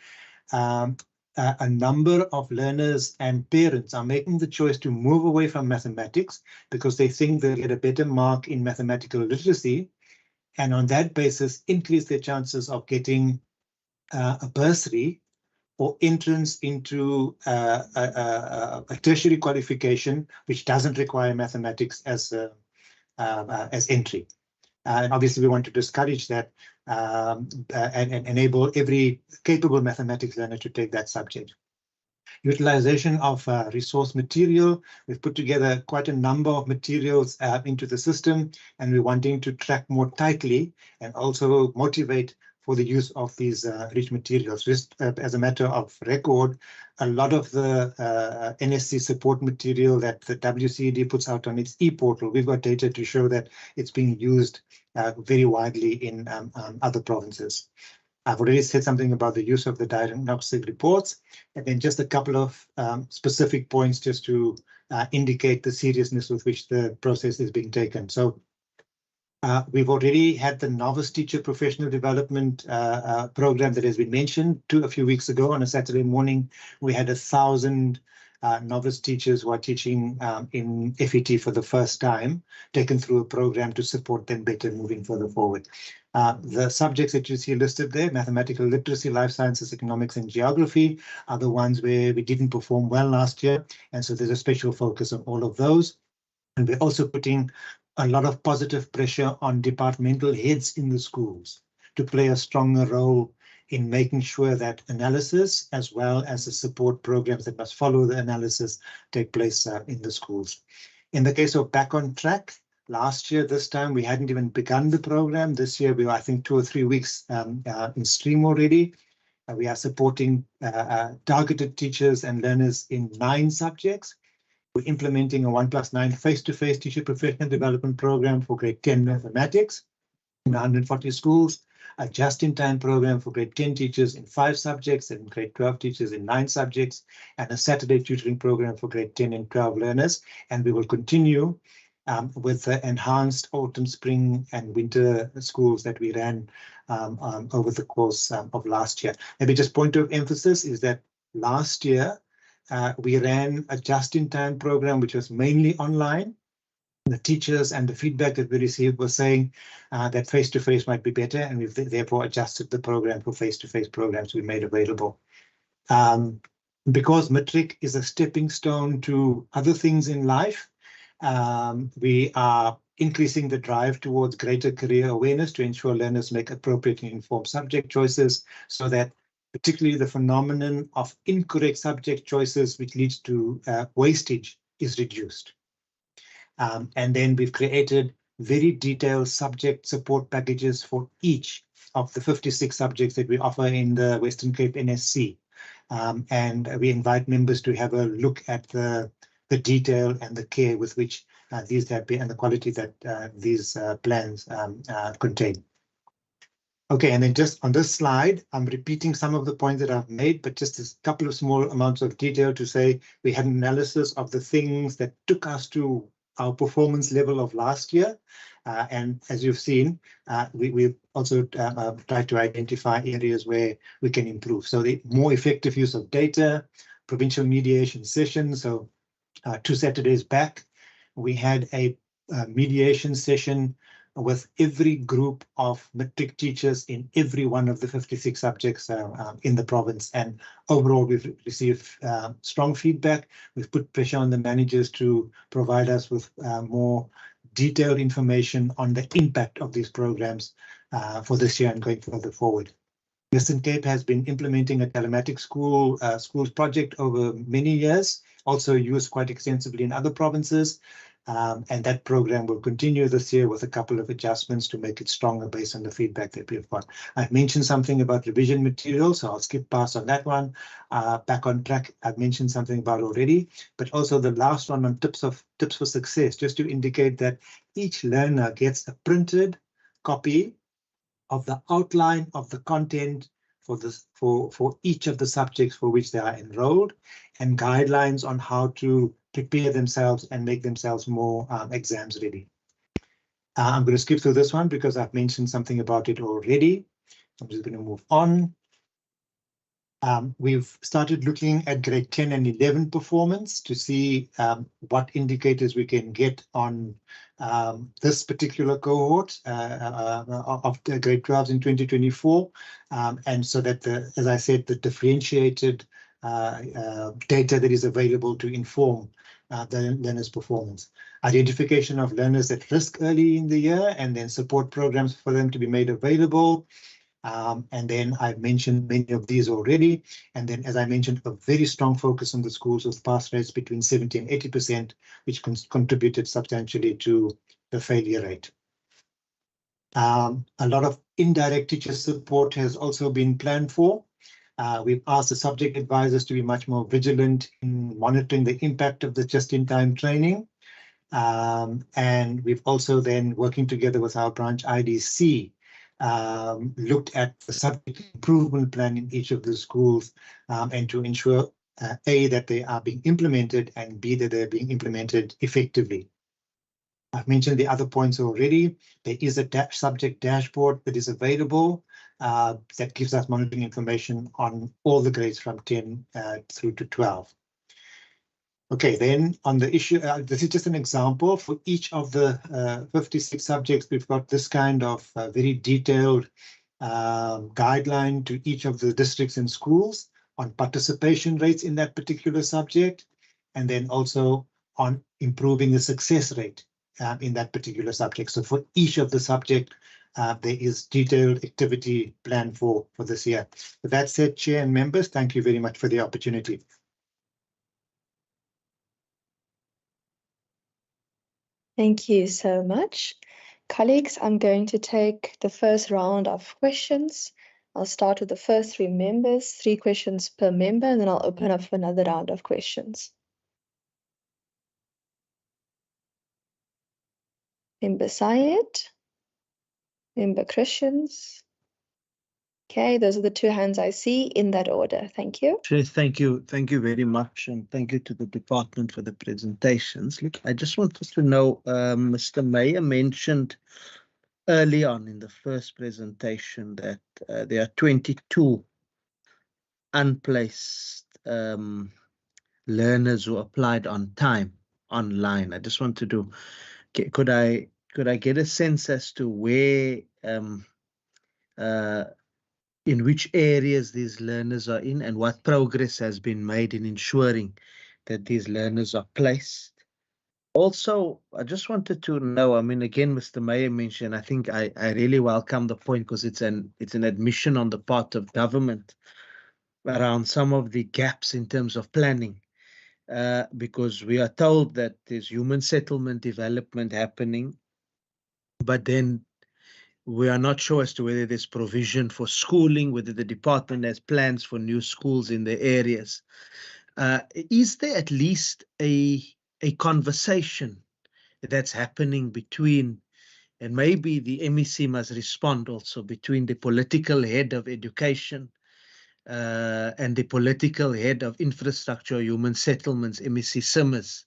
a number of learners and parents are making the choice to move away from mathematics because they think they'll get a better mark in mathematical literacy, and on that basis increase their chances of getting a bursary or entrance into a tertiary qualification which doesn't require mathematics as entry. And obviously we want to discourage that and enable every capable mathematics learner to take that subject. Utilization of resource material. We've put together quite a number of materials into the system, and we're wanting to track more tightly and also motivate for the use of these rich materials. Just as a matter of record, a lot of the NSC support material that the WCED puts out on its e-portal, we've got data to show that it's being used very widely in other provinces. I've already said something about the use of the diagnostic reports, and then just a couple of specific points just to indicate the seriousness with which the process is being taken. So we've already had the novice teacher professional development program that has been mentioned a few weeks ago. On a Saturday morning, we had 1,000 novice teachers who are teaching in FET for the first time, taken through a program to support them better moving further forward. The subjects that you see listed there, mathematical literacy, life sciences, economics, and geography, are the ones where we didn't perform well last year. And so there's a special focus on all of those. And we're also putting a lot of positive pressure on departmental heads in the schools to play a stronger role in making sure that analysis, as well as the support programs that must follow the analysis, take place in the schools. In the case of Back on Track, last year, this time, we hadn't even begun the program. This year, we were, I think, 2 or 3 weeks in stream already. We are supporting targeted teachers and learners in 9 subjects. We're implementing a 1+9 face-to-face teacher professional development program for grade 10 mathematics in 140 schools, a just-in-time program for grade 10 teachers in 5 subjects and grade 12 teachers in 9 subjects, and a Saturday tutoring program for grade 10 and 12 learners. And we will continue with the enhanced autumn, spring, and winter schools that we ran over the course of last year. Maybe just point of emphasis is that last year, we ran a just-in-time program, which was mainly online. The teachers and the feedback that we received was saying that face-to-face might be better, and we've therefore adjusted the program for face-to-face programs we made available. Because matric is a stepping stone to other things in life, we are increasing the drive towards greater career awareness to ensure learners make appropriate and informed subject choices, so that particularly the phenomenon of incorrect subject choices, which leads to wastage, is reduced. And then we've created very detailed subject support packages for each of the 56 subjects that we offer in the Western Cape NSC. And we invite members to have a look at the detail and the care with which these have been and the quality that these plans contain. Okay, and then just on this slide, I'm repeating some of the points that I've made, but just a couple of small amounts of detail to say we had an analysis of the things that took us to our performance level of last year. And as you've seen, we've also tried to identify areas where we can improve. So the more effective use of data, provincial mediation sessions. So 2 Saturdays back, we had a mediation session with every group of matric teachers in every one of the 56 subjects in the province. And overall, we've received strong feedback. We've put pressure on the managers to provide us with more detailed information on the impact of these programs for this year and going further forward. Western Cape has been implementing a telematic schools project over many years, also used quite extensively in other provinces. And that program will continue this year with a couple of adjustments to make it stronger based on the feedback that we've got. I've mentioned something about revision materials, so I'll skip past on that one. Back on track, I've mentioned something about already, but also the last one on tips for success, just to indicate that each learner gets a printed copy of the outline of the content for each of the subjects for which they are enrolled, and guidelines on how to prepare themselves and make themselves more exams ready. I'm going to skip through this one because I've mentioned something about it already. I'm just going to move on. We've started looking at grade 10 and 11 performance to see what indicators we can get on this particular cohort of the grade 12s in 2024. And so that, as I said, the differentiated data that is available to inform the learners' performance. Identification of learners at risk early in the year, and then support programs for them to be made available. And then I've mentioned many of these already. And then, as I mentioned, a very strong focus on the schools with pass rates between 70 and 80%, which contributed substantially to the failure rate. A lot of indirect teacher support has also been planned for. We've asked the subject advisors to be much more vigilant in monitoring the impact of the just-in-time training. And we've also then, working together with our branch IDC, looked at the subject improvement plan in each of the schools and to ensure A, that they are being implemented, and B, that they're being implemented effectively. I've mentioned the other points already. There is a subject dashboard that is available that gives us monitoring information on all the grades from 10 through to 12. Okay, then on the issue, this is just an example. For each of the 56 subjects, we've got this kind of very detailed guideline to each of the districts and schools on participation rates in that particular subject, and then also on improving the success rate in that particular subject. So for each of the subject, there is detailed activity planned for this year. With that said, Chair and members, thank you very much for the opportunity. Thank you so much. Colleagues, I'm going to take the first round of questions. I'll start with the first 3 members, 3 questions per member, and then I'll open up for another round of questions. Member Syed, Member Christians. Okay, those are the 2 hands I see in that order. Thank you. Sure, thank you very much, and thank you to the department for the presentations. Look, I just wanted to know, Mr. Mayor mentioned early on in the first presentation that there are 22 unplaced learners who applied on time online. I just wanted to, could I get a sense as to where in which areas these learners are in, and what progress has been made in ensuring that these learners are placed. Also, I just wanted to know, I mean, again, Mr. Mayor mentioned, I think I really welcome the point, because it's an admission on the part of government around some of the gaps in terms of planning, because we are told that there's human settlement development happening, but then we are not sure as to whether there's provision for schooling, whether the department has plans for new schools in the areas. Is there at least a conversation that's happening between, and maybe the MEC must respond also, between the political head of education and the political head of infrastructure, human settlements, MEC Simmers,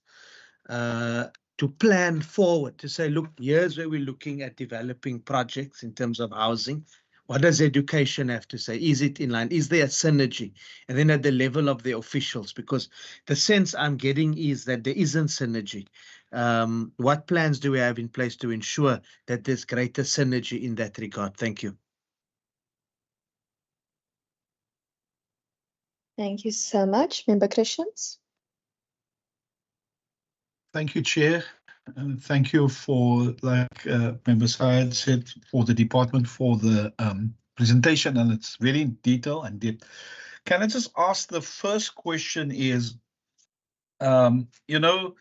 to plan forward, to say, look, here's where we're looking at developing projects in terms of housing. What does education have to say? Is it in line? Is there a synergy? And then at the level of the officials, because the sense I'm getting is that there isn't synergy. What plans do we have in place to ensure that there's greater synergy in that regard? Thank you. Thank you so much. Member Christians. Thank you, Chair. And thank you for, like Member Syed said, for the department for the presentation, and it's very in detail and depth. Can I just ask, the first question is, you know,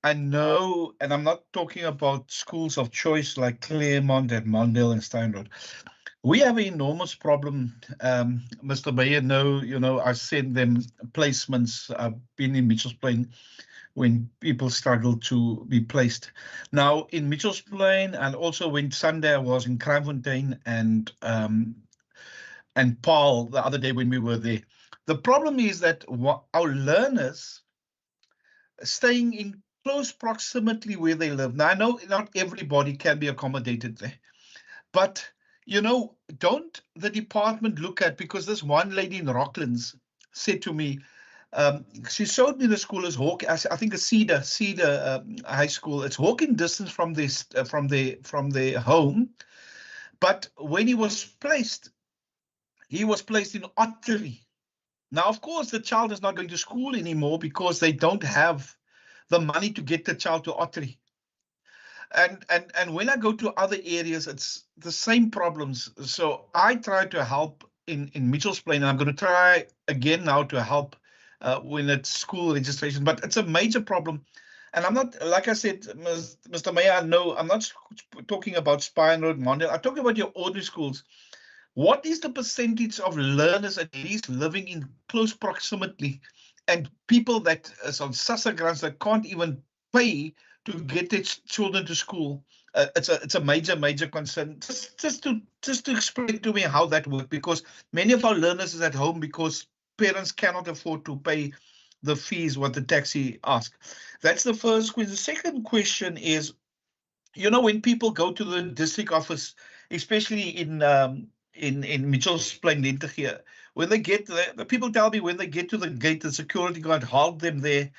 I know, and I'm not talking about schools of choice like Claremont and Mondale and Steinrod. We have an enormous problem. Mr. Meyer, I send them placements. I've been in Mitchells Plain when people struggle to be placed. Now in Mitchells Plain, and also when Sunday I was in Kraaifontein and Paul the other day when we were there. The problem is that our learners staying in close proximity where they live. Now I know not everybody can be accommodated there, but don't the department look at, because this one lady in Rocklands said to me, she showed me the school is I think a Cedar High School. It's walking distance from this from their home, but when he was placed in Ottery. Now, of course, the child is not going to school anymore because they don't have the money to get the child to Ottery. And when I go to other areas, it's the same problems. So I try to help in Mitchells Plain, and I'm going to try again now to help when it's school registration. But it's a major problem. And I'm not, like I said, Mr. Mayor, I know I'm not talking about Spine Road, Mondale. I'm talking about your ordinary schools. What is the percentage of learners at least living in close proximity and people that is on SASSA grants that can't even pay to get their children to school? It's a major concern. Just to explain to me how that works, because many of our learners is at home because parents cannot afford to pay the fees what the taxi asks. That's the first question. The second question is, when people go to the district office, especially in Mitchells Plain, Lentegeur, when they get there, the people tell me when they get to the gate, the security guard hold them there,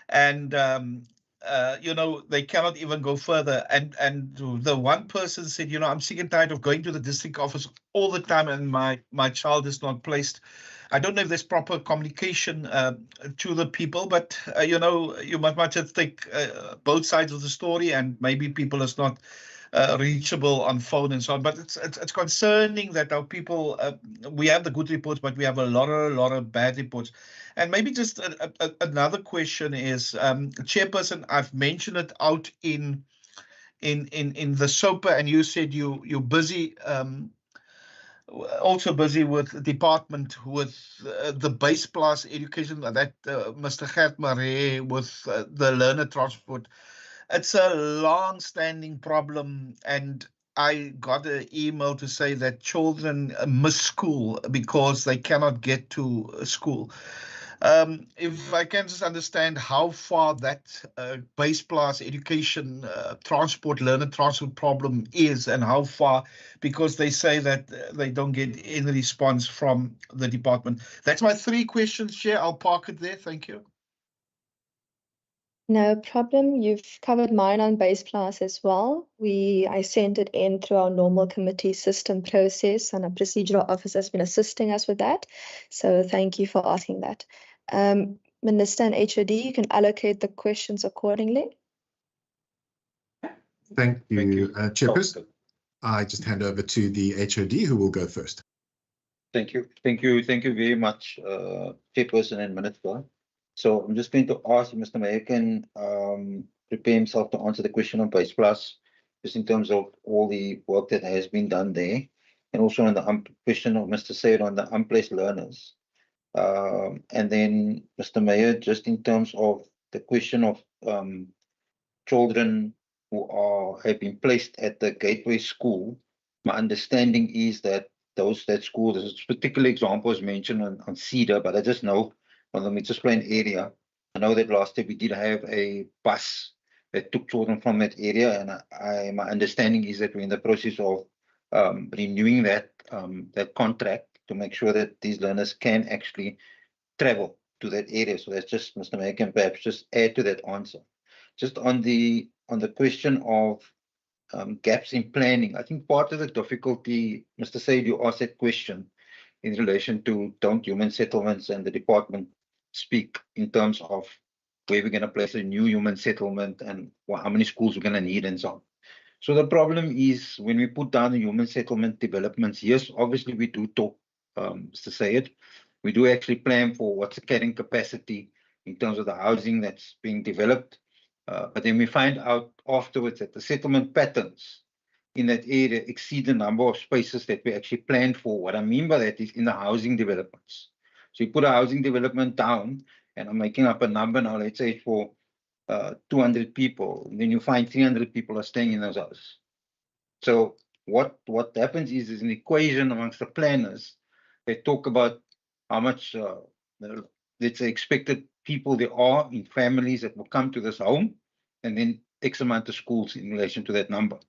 and they cannot even go further. And the one person said, I'm sick and tired of going to the district office all the time, and my child is not placed. I don't know if there's proper communication to the people, but you must just take both sides of the story, and maybe people is not reachable on phone and so on. But it's concerning that our people, we have the good reports, but we have a lot of bad reports. And maybe just another question is, Chairperson, I've mentioned it out in the SOPA, and you said you're busy. Also busy with department with the base plus education that Mr. Gert Maree with the learner transport. It's a long-standing problem, and I got an email to say that children miss school because they cannot get to school. If I can just understand how far that base plus education learner transport problem is, and how far, because they say that they don't get any response from the department. That's my 3 questions, Chair. I'll park it there. Thank you. No problem. You've covered mine on base plus as well. I sent it in through our normal committee system process, and our procedural office has been assisting us with that. So thank you for asking that. Minister and HOD, you can allocate the questions accordingly. Thank you, Chairperson. I just hand over to the HOD, who will go first. Thank you very much, Chairperson and Minister. So I'm just going to ask Mr. Mayor can prepare himself to answer the question on base plus, just in terms of all the work that has been done there, and also on the question of Mr. Sayed on the unplaced learners. And then Mr. Mayor, just in terms of the question of children who have been placed at the Gateway School, my understanding is that that school, there's a particular example is mentioned on Cedar, but I just know on the Mitchells Plain area, I know that last year we did have a bus that took children from that area. And my understanding is that we're in the process of renewing that contract to make sure that these learners can actually travel to that area. So that's just, Mr. Mayor can perhaps just add to that answer. Just on the question of gaps in planning, I think part of the difficulty, Mr. Said, you asked that question in relation to don't human settlements and the department speak in terms of where we're going to place a new human settlement and how many schools we're going to need and so on. So the problem is when we put down the human settlement developments, yes, obviously we do talk, Mr. Sayed, we do actually plan for what's the carrying capacity in terms of the housing that's being developed. But then we find out afterwards that the settlement patterns in that area exceed the number of spaces that we actually planned for. What I mean by that is in the housing developments. So you put a housing development down, and I'm making up a number now, let's say for 200 people, and then you find 300 people are staying in those houses. So what happens is an equation amongst the planners. They talk about how much, let's say, expected people there are in families that will come to this home, and then X amount of schools in relation to that number.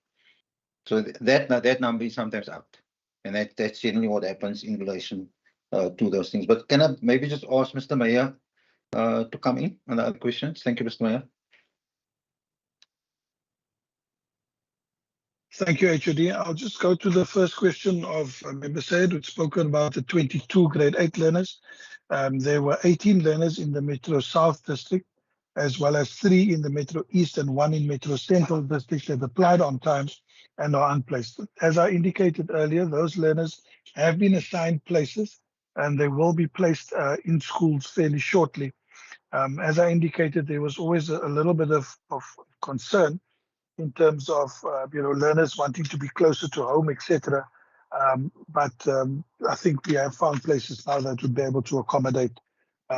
So that number is sometimes out, and that's generally what happens in relation to those things. But can I maybe just ask Mr. Mayor to come in on the other questions? Thank you, Mr. Mayor. Thank you, HOD. I'll just go to the first question of Member Said, who'd spoken about the 22 grade 8 learners. There were 18 learners in the Metro South District, as well as 3 in the Metro East and 1 in Metro Central District that applied on time and are unplaced. As I indicated earlier, those learners have been assigned places and they will be placed in schools fairly shortly. As I indicated, there was always a little bit of concern in terms of learners wanting to be closer to home, etc. But I think we have found places now that would be able to accommodate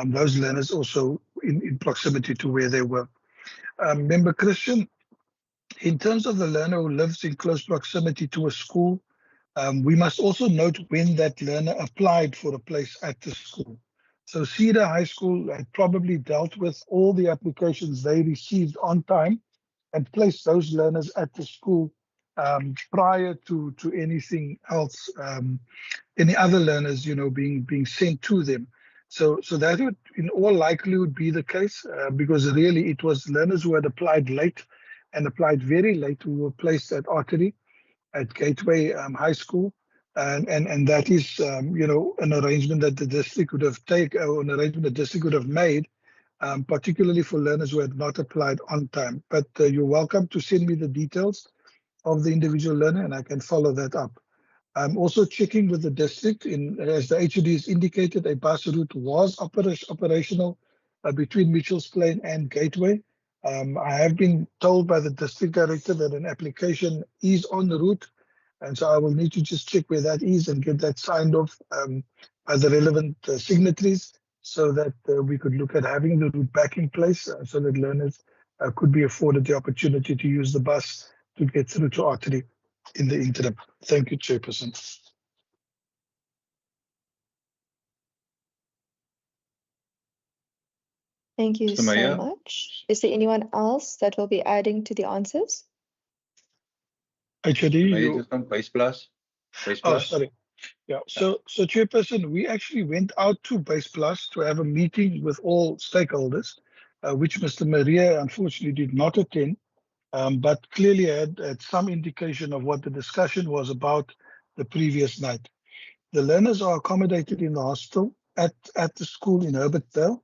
those learners also in proximity to where they were. Member Christian, in terms of the learner who lives in close proximity to a school, we must also note when that learner applied for a place at the school. So Cedar High School had probably dealt with all the applications they received on time and placed those learners at the school prior to anything else, any other learners, being sent to them. So that would, in all likelihood, be the case because really it was learners who had applied late and applied very late who were placed at Artery, at Gateway High School. And that is, an arrangement that the district would have taken, or an arrangement the district would have made, particularly for learners who had not applied on time. But you're welcome to send me the details of the individual learner and I can follow that up. I'm also checking with the district, as the HOD has indicated, a bus route was operational between Mitchell's Plain and Gateway. I have been told by the district director that an application is on the route, and so I will need to just check where that is and get that signed off by the relevant signatories so that we could look at having the route back in place so that learners could be afforded the opportunity to use the bus to get through to Artery in the interim. Thank you, Chairperson. Thank you Mr. so Mayor. much. Is there anyone else that will be adding to the answers? HOD, Mayor, just on Base Plus. Oh, sorry. Yeah, so Chairperson, we actually went out to Base Plus to have a meeting with all stakeholders, which Mr. Maria unfortunately did not attend, but clearly had some indication of what the discussion was about the previous night. The learners are accommodated in the hostel at the school in Herbertdale.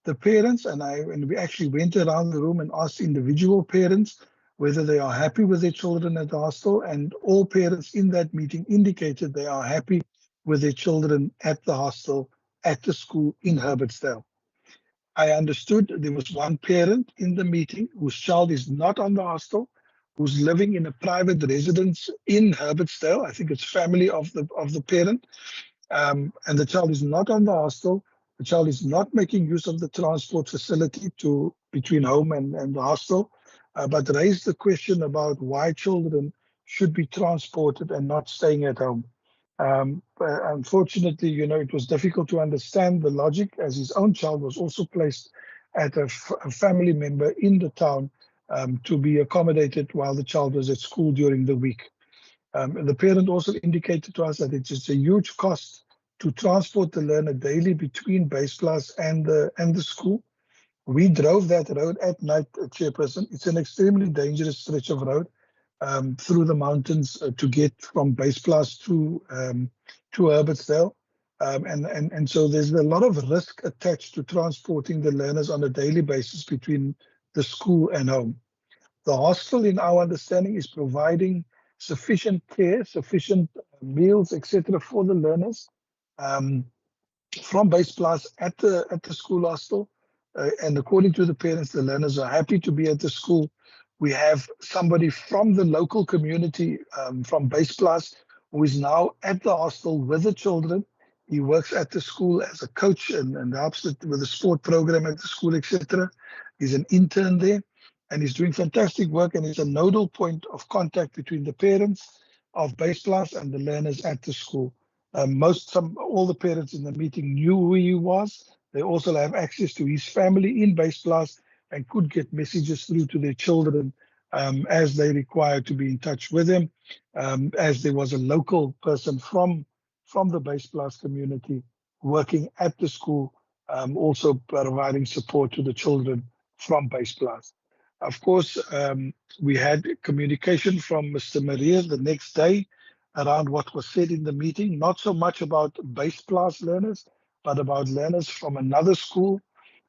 The parents and we actually went around the room and asked individual parents whether they are happy with their children at the hostel, and all parents in that meeting indicated they are happy with their children at the hostel at the school in Herbertdale. I understood there was one parent in the meeting whose child is not on the hostel, who's living in a private residence in Herbertdale. I think it's family of the parent, and the child is not on the hostel. The child is not making use of the transport facility between home and the hostel, but raised the question about why children should be transported and not staying at home. But unfortunately, it was difficult to understand the logic, as his own child was also placed at a family member in the town to be accommodated while the child was at school during the week. The parent also indicated to us that it's just a huge cost to transport the learner daily between base class and the school. We drove that road at night, Chairperson. It's an extremely dangerous stretch of road through the mountains to get from base class to Herbertsdale. And so there's a lot of risk attached to transporting the learners on a daily basis between the school and home. The hostel, in our understanding, is providing sufficient care, sufficient meals, etc., for the learners from base class at the school hostel. And according to the parents, the learners are happy to be at the school. We have somebody from the local community, from base class, who is now at the hostel with the children. He works at the school as a coach and helps with the sport program at the school, etc. He's an intern there, and he's doing fantastic work, and he's a nodal point of contact between the parents of base class and the learners at the school. All the parents in the meeting knew who he was. They also have access to his family in base class and could get messages through to their children as they require to be in touch with him, as there was a local person from the base class community working at the school, also providing support to the children from base class. Of course, we had communication from Mr. Maria the next day around what was said in the meeting, not so much about base class learners, but about learners from another school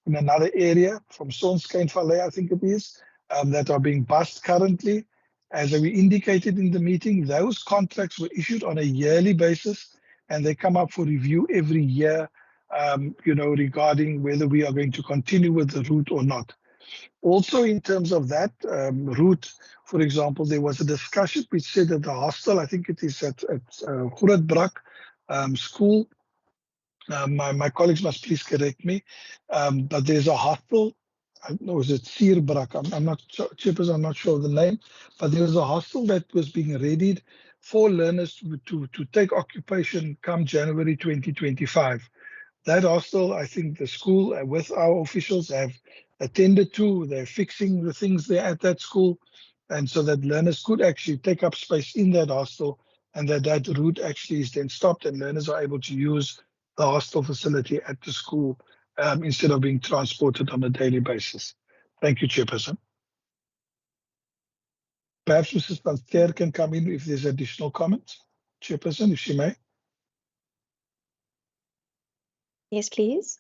in another area, from Sonskyn Valley, I think it is, that are being bused currently. As we indicated in the meeting, those contracts were issued on a yearly basis, and they come up for review every year, regarding whether we are going to continue with the route or not. Also, in terms of that route, for example, there was a discussion which said that the hostel, I think it is at Grootbrak school. My colleagues must please correct me, but there's a hostel. I don't know, is it Sierbrak? I'm not sure, Chairperson, I'm not sure of the name, but there was a hostel that was being readied for learners to take occupation come January 2025. That hostel, I think the school with our officials have attended to. They're fixing the things there at that school, and so that learners could actually take up space in that hostel, and that route actually is then stopped and learners are able to use the hostel facility at the school instead of being transported on a daily basis. Thank you, Chairperson. Perhaps Mrs. Panster can come in if there's additional comments. Chairperson, if she may. Yes, please.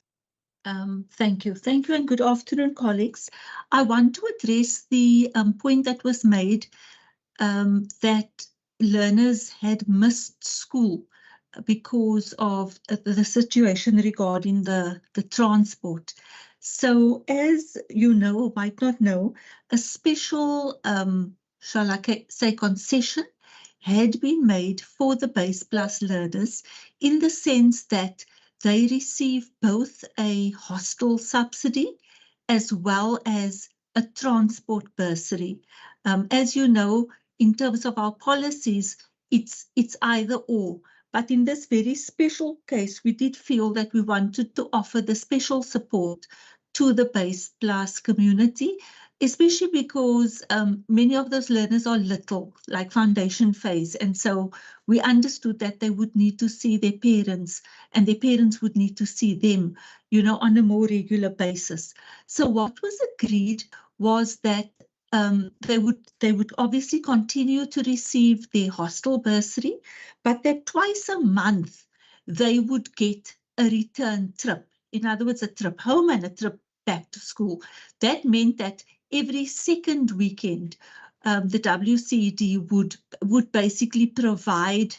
Thank you. Thank you and good afternoon, colleagues. I want to address the point that was made that learners had missed school because of the situation regarding the transport. So as you know or might not know, a special, shall I say, concession had been made for the base plus learners in the sense that they receive both a hostel subsidy as well as a transport bursary. As you know, in terms of our policies, it's either or. But in this very special case, we did feel that we wanted to offer the special support to the base plus community, especially because many of those learners are little, like foundation phase. And so we understood that they would need to see their parents and their parents would need to see them, on a more regular basis. So what was agreed was that they would obviously continue to receive their hostel bursary, but that twice a month they would get a return trip. In other words, a trip home and a trip back to school. That meant that every second weekend, the WCED would basically provide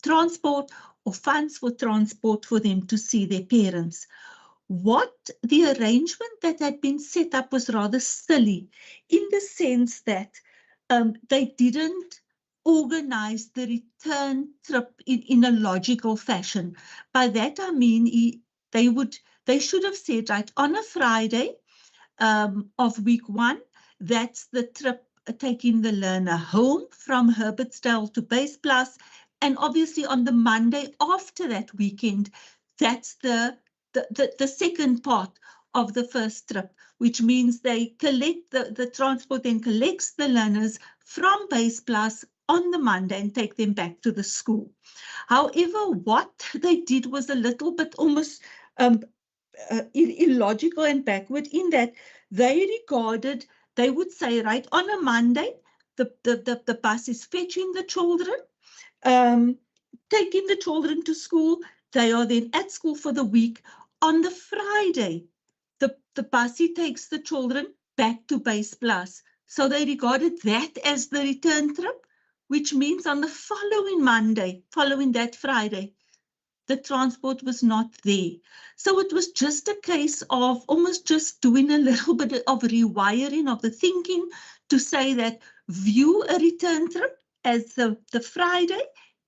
transport or funds for transport for them to see their parents. What the arrangement that had been set up was rather silly in the sense that they didn't organize the return trip in a logical fashion. By that I mean they should have said, right, on a Friday of week 1, that's the trip taking the learner home from Herbertsdale to Base Plus, and obviously on the Monday after that weekend, that's the second part of the first trip, which means they collect the transport then collects the learners from Base Plus on the Monday and take them back to the school. However, what they did was a little bit almost illogical and backward in that they would say, right, on a Monday, the bus is fetching the children, taking the children to school. They are then at school for the week. On the Friday, the bussie takes the children back to Base Plus. So they regarded that as the return trip, which means on the following Monday, following that Friday, the transport was not there. So it was just a case of almost just doing a little bit of rewiring of the thinking to say that view a return trip as the Friday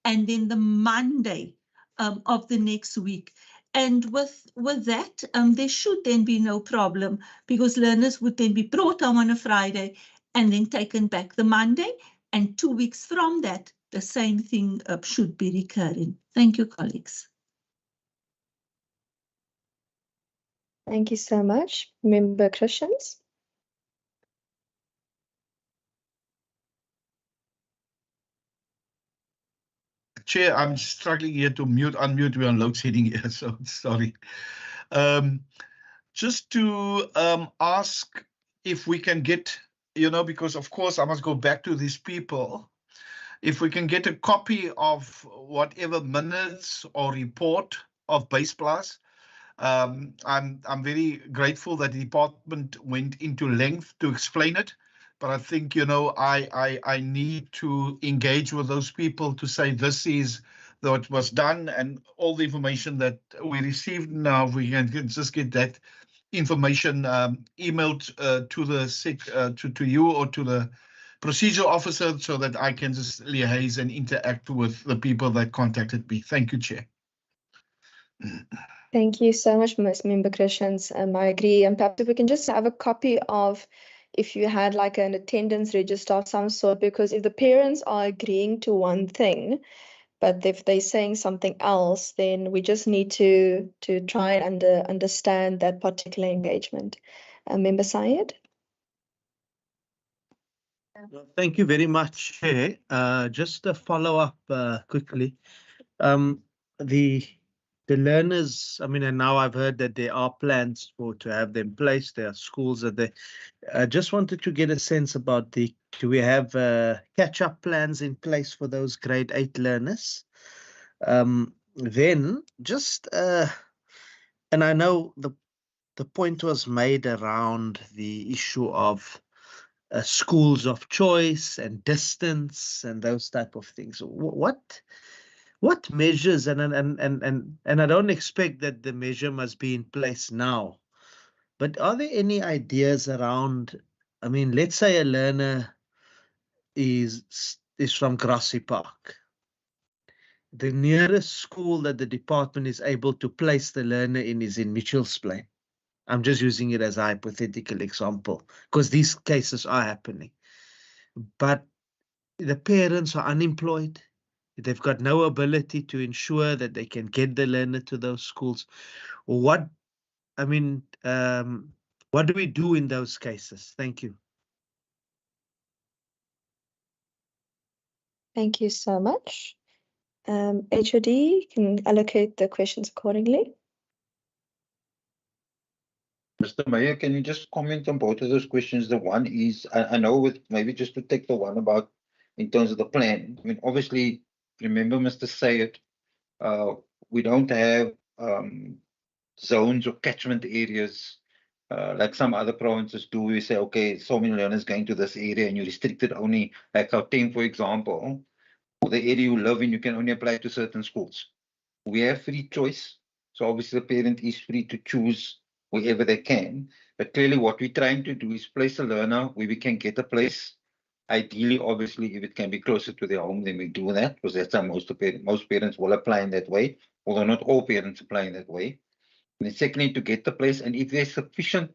and then the Monday of the next week. And with that, there should then be no problem because learners would then be brought home on a Friday and then taken back the Monday. And 2 weeks from that, the same thing should be recurring. Thank you, colleagues. Thank you so much. Member Christians. Chair, I'm struggling here to unmute. We're on load shedding here, so sorry. Just to ask if we can get, because of course I must go back to these people. If we can get a copy of whatever minutes or report of Base Plus, I'm very grateful that the department went into length to explain it. But I think, I need to engage with those people to say this is what was done, and all the information that we received now, we can just get that information emailed to the to you or to the procedural officer so that I can just liaise and interact with the people that contacted me. Thank you, Chair. Thank you so much, Member Christians. I agree. And perhaps if we can just have a copy of if you had like an attendance register of some sort, because if the parents are agreeing to one thing, but if they're saying something else, then we just need to try and understand that particular engagement. Member Syed? Thank you very much, Chair. Just a follow-up quickly. The learners, and now I've heard that there are plans to have them placed. There are schools that they. I just wanted to get a sense about do we have catch-up plans in place for those grade 8 learners? Then just, and I know the point was made around the issue of schools of choice and distance and those type of things. What measures, and I don't expect that the measure must be in place now, but are there any ideas around, let's say a learner is from Grassy Park. The nearest school that the department is able to place the learner in is in Mitchell's Plain. I'm just using it as a hypothetical example because these cases are happening. But the parents are unemployed. They've got no ability to ensure that they can get the learner to those schools. What do we do in those cases? Thank you. Thank you so much. HOD can allocate the questions accordingly. Mr. Mayor, can you just comment on both of those questions? The one is, I know with maybe just to take the one about in terms of the plan. Obviously, remember, Mr. Sayed, we don't have zones or catchment areas like some other provinces do. We say, okay, so many learners going to this area and you restrict it only, like Gauteng, for example, for the area you live in, you can only apply to certain schools. We have free choice. So obviously the parent is free to choose wherever they can. But clearly what we're trying to do is place a learner where we can get a place. Ideally, obviously, if it can be closer to their home, then we do that, because that's how most parents will apply in that way, although not all parents apply in that way. And then secondly, to get the place, and if there's sufficient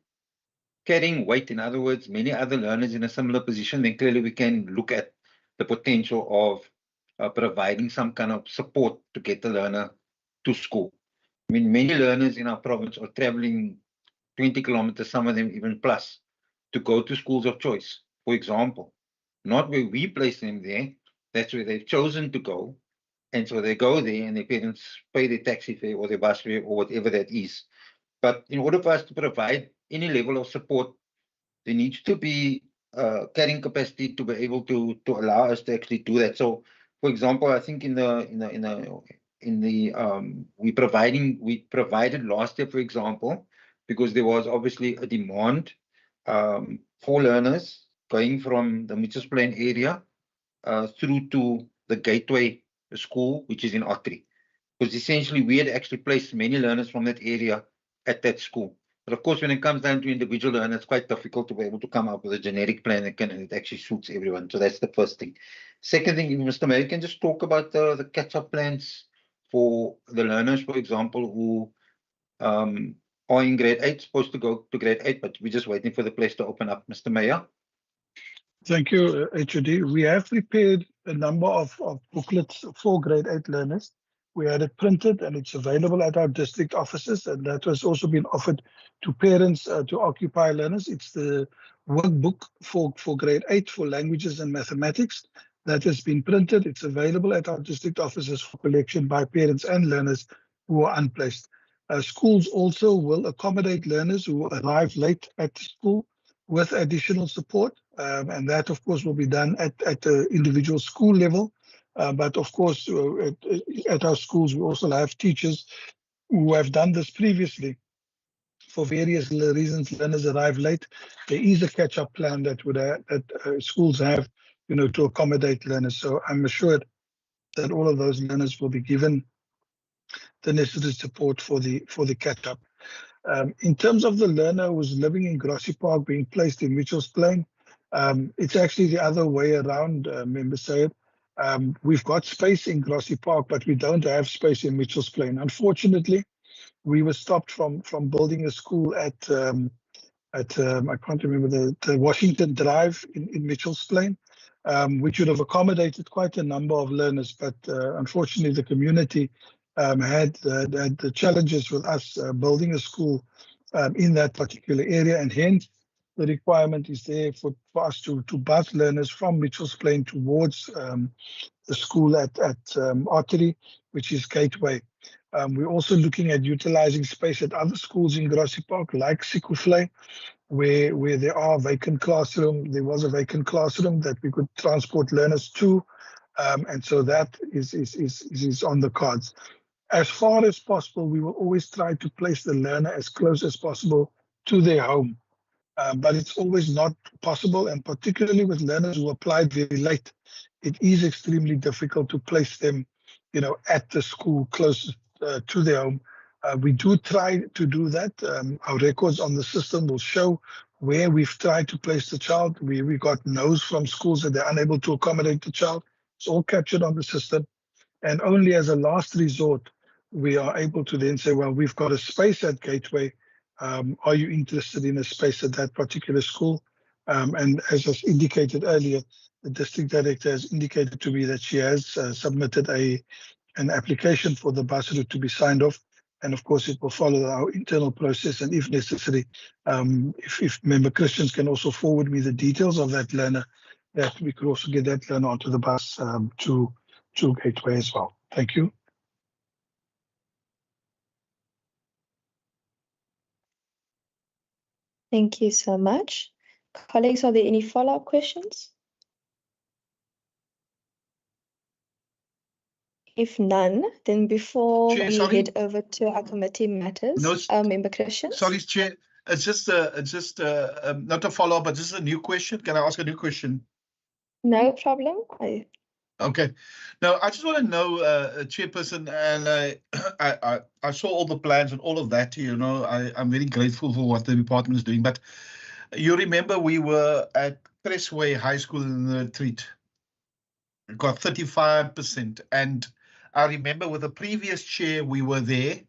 carrying weight, in other words, many other learners in a similar position, then clearly we can look at the potential of providing some kind of support to get the learner to school. Many learners in our province are traveling 20 kilometers, some of them even plus, to go to schools of choice, for example. Not where we place them there, that's where they've chosen to go. And so they go there and their parents pay their taxi fare or their bus fare or whatever that is. But in order for us to provide any level of support, there needs to be carrying capacity to be able to allow us to actually do that. So, for example, I think we provided last year, for example, because there was obviously a demand for learners going from the Mitchells Plain area through to the Gateway School, which is in Ottery. Because essentially we had actually placed many learners from that area at that school. But of course, when it comes down to individual learners, it's quite difficult to be able to come up with a generic plan that it actually suits everyone. So that's the first thing. Second thing, Mr. Mayor, can just talk about the catch-up plans for the learners, for example, who are in grade 8, supposed to go to grade 8, but we're just waiting for the place to open up, Mr. Mayor. Thank you, HOD. We have prepared a number of booklets for grade 8 learners. We had it printed and it's available at our district offices, and that has also been offered to parents to occupy learners. It's the workbook for grade 8 for languages and mathematics that has been printed. It's available at our district offices for collection by parents and learners who are unplaced. Schools also will accommodate learners who arrive late at the school with additional support. And that, of course, will be done at the individual school level. But of course, at our schools, we also have teachers who have done this previously. For various reasons, learners arrive late. There is a catch-up plan that schools have, to accommodate learners. So I'm assured that all of those learners will be given the necessary support for the catch-up. In terms of the learner who's living in Grassy Park being placed in Mitchells Plain, it's actually the other way around, Member Sayed. We've got space in Grassy Park, but we don't have space in Mitchells Plain. Unfortunately, we were stopped from building a school at I can't remember the Washington Drive in Mitchells Plain, which would have accommodated quite a number of learners. But unfortunately, the community had the challenges with us building a school in that particular area, and hence the requirement is there for us to bus learners from Mitchells Plain towards the school at Ottery, which is Gateway. We're also looking at utilizing space at other schools in Grassy Park, like Sikufle, where there are vacant classroom. There was a vacant classroom that we could transport learners to, and so that is on the cards. As far as possible, we will always try to place the learner as close as possible to their home. But it's always not possible, and particularly with learners who applied very late, it is extremely difficult to place them, at the school close to their home. We do try to do that. Our records on the system will show where we've tried to place the child. We got no's from schools that they're unable to accommodate the child. It's all captured on the system. And only as a last resort, we are able to then say, well, we've got a space at Gateway. Are you interested in a space at that particular school? And as was indicated earlier, the district director has indicated to me that she has submitted an application for the bus route to be signed off. And of course, it will follow our internal process. And if necessary, if Member Christians can also forward me the details of that learner, that we could also get that learner onto the bus to Gateway as well. Thank you. Thank you so much. Colleagues, are there any follow-up questions? If none, then before Chair, we sorry. head over to our committee matters, Member Christian. Sorry, Chair. It's just not a follow-up, but just a new question. Can I ask a new question? No problem. Okay. Now, I just want to know, Chairperson, and I saw all the plans and all of that. I'm very grateful for what the department is doing. But you remember we were at Crestway High School in the retreat. We got 35%, and I remember with the previous chair we were there,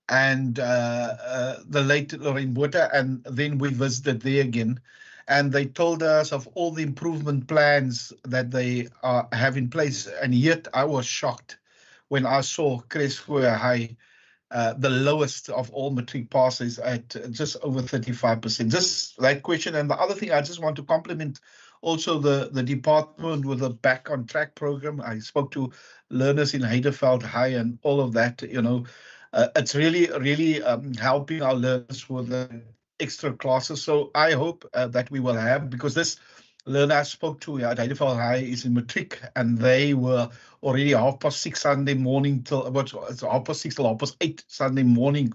and the late Lorraine Botha, and then we visited there again. And they told us of all the improvement plans that they have in place. And yet I was shocked when I saw Crestway High the lowest of all matric passes at just over 35%. Just that question. And the other thing, I just want to compliment also the department with the Back on Track program. I spoke to learners in Heidelberg High and all of that. It's really helping our learners with the extra classes. So I hope that we will have, because this learner I spoke to at Heidelberg High is in matric, and they were already 6:30 Sunday morning till about 6:30 till 8:30 Sunday morning.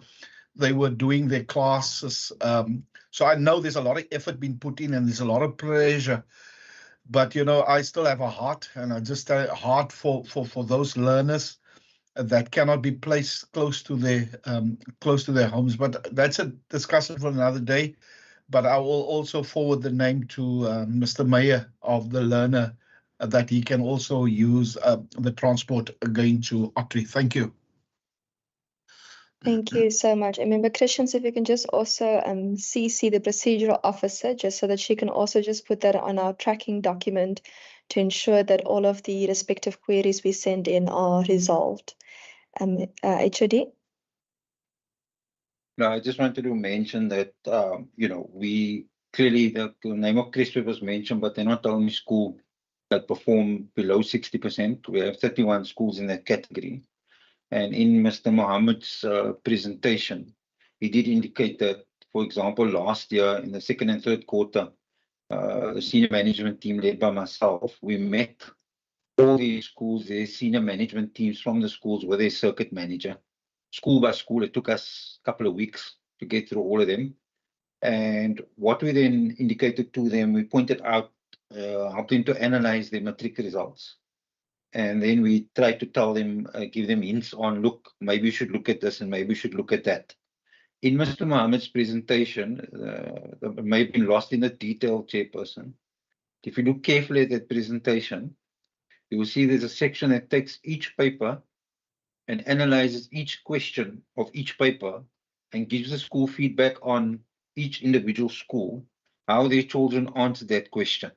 They were doing their classes. So I know there's a lot of effort being put in, and there's a lot of pressure. But I still have a heart, and I just a heart for those learners that cannot be placed close to their homes. But that's a discussion for another day. But I will also forward the name to Mr. Meyer of the learner, that he can also use the transport going to Ottery. Thank you. Thank you so much. And remember, Christians, if you can just also CC the procedural officer, just so that she can also just put that on our tracking document to ensure that all of the respective queries we send in are resolved. HOD? No, I just wanted to mention that, we clearly, the name of CRISP was mentioned, but they're not the only school that perform below 60%. We have 31 schools in that category. And in Mr. Mohammed's presentation, he did indicate that, for example, last year in the second and third quarter, the senior management team led by myself, we met all the schools, their senior management teams from the schools with their circuit manager. School by school, it took us a couple of weeks to get through all of them. And what we then indicated to them, we pointed out, helped them to analyze their matric results. And then we tried to tell them, give them hints on, look, maybe you should look at this and maybe you should look at that. In Mr. Mohammed's presentation, may have been lost in the detail, Chairperson. If you look carefully at that presentation, you will see there's a section that takes each paper and analyzes each question of each paper and gives the school feedback on each individual school, how their children answered that question.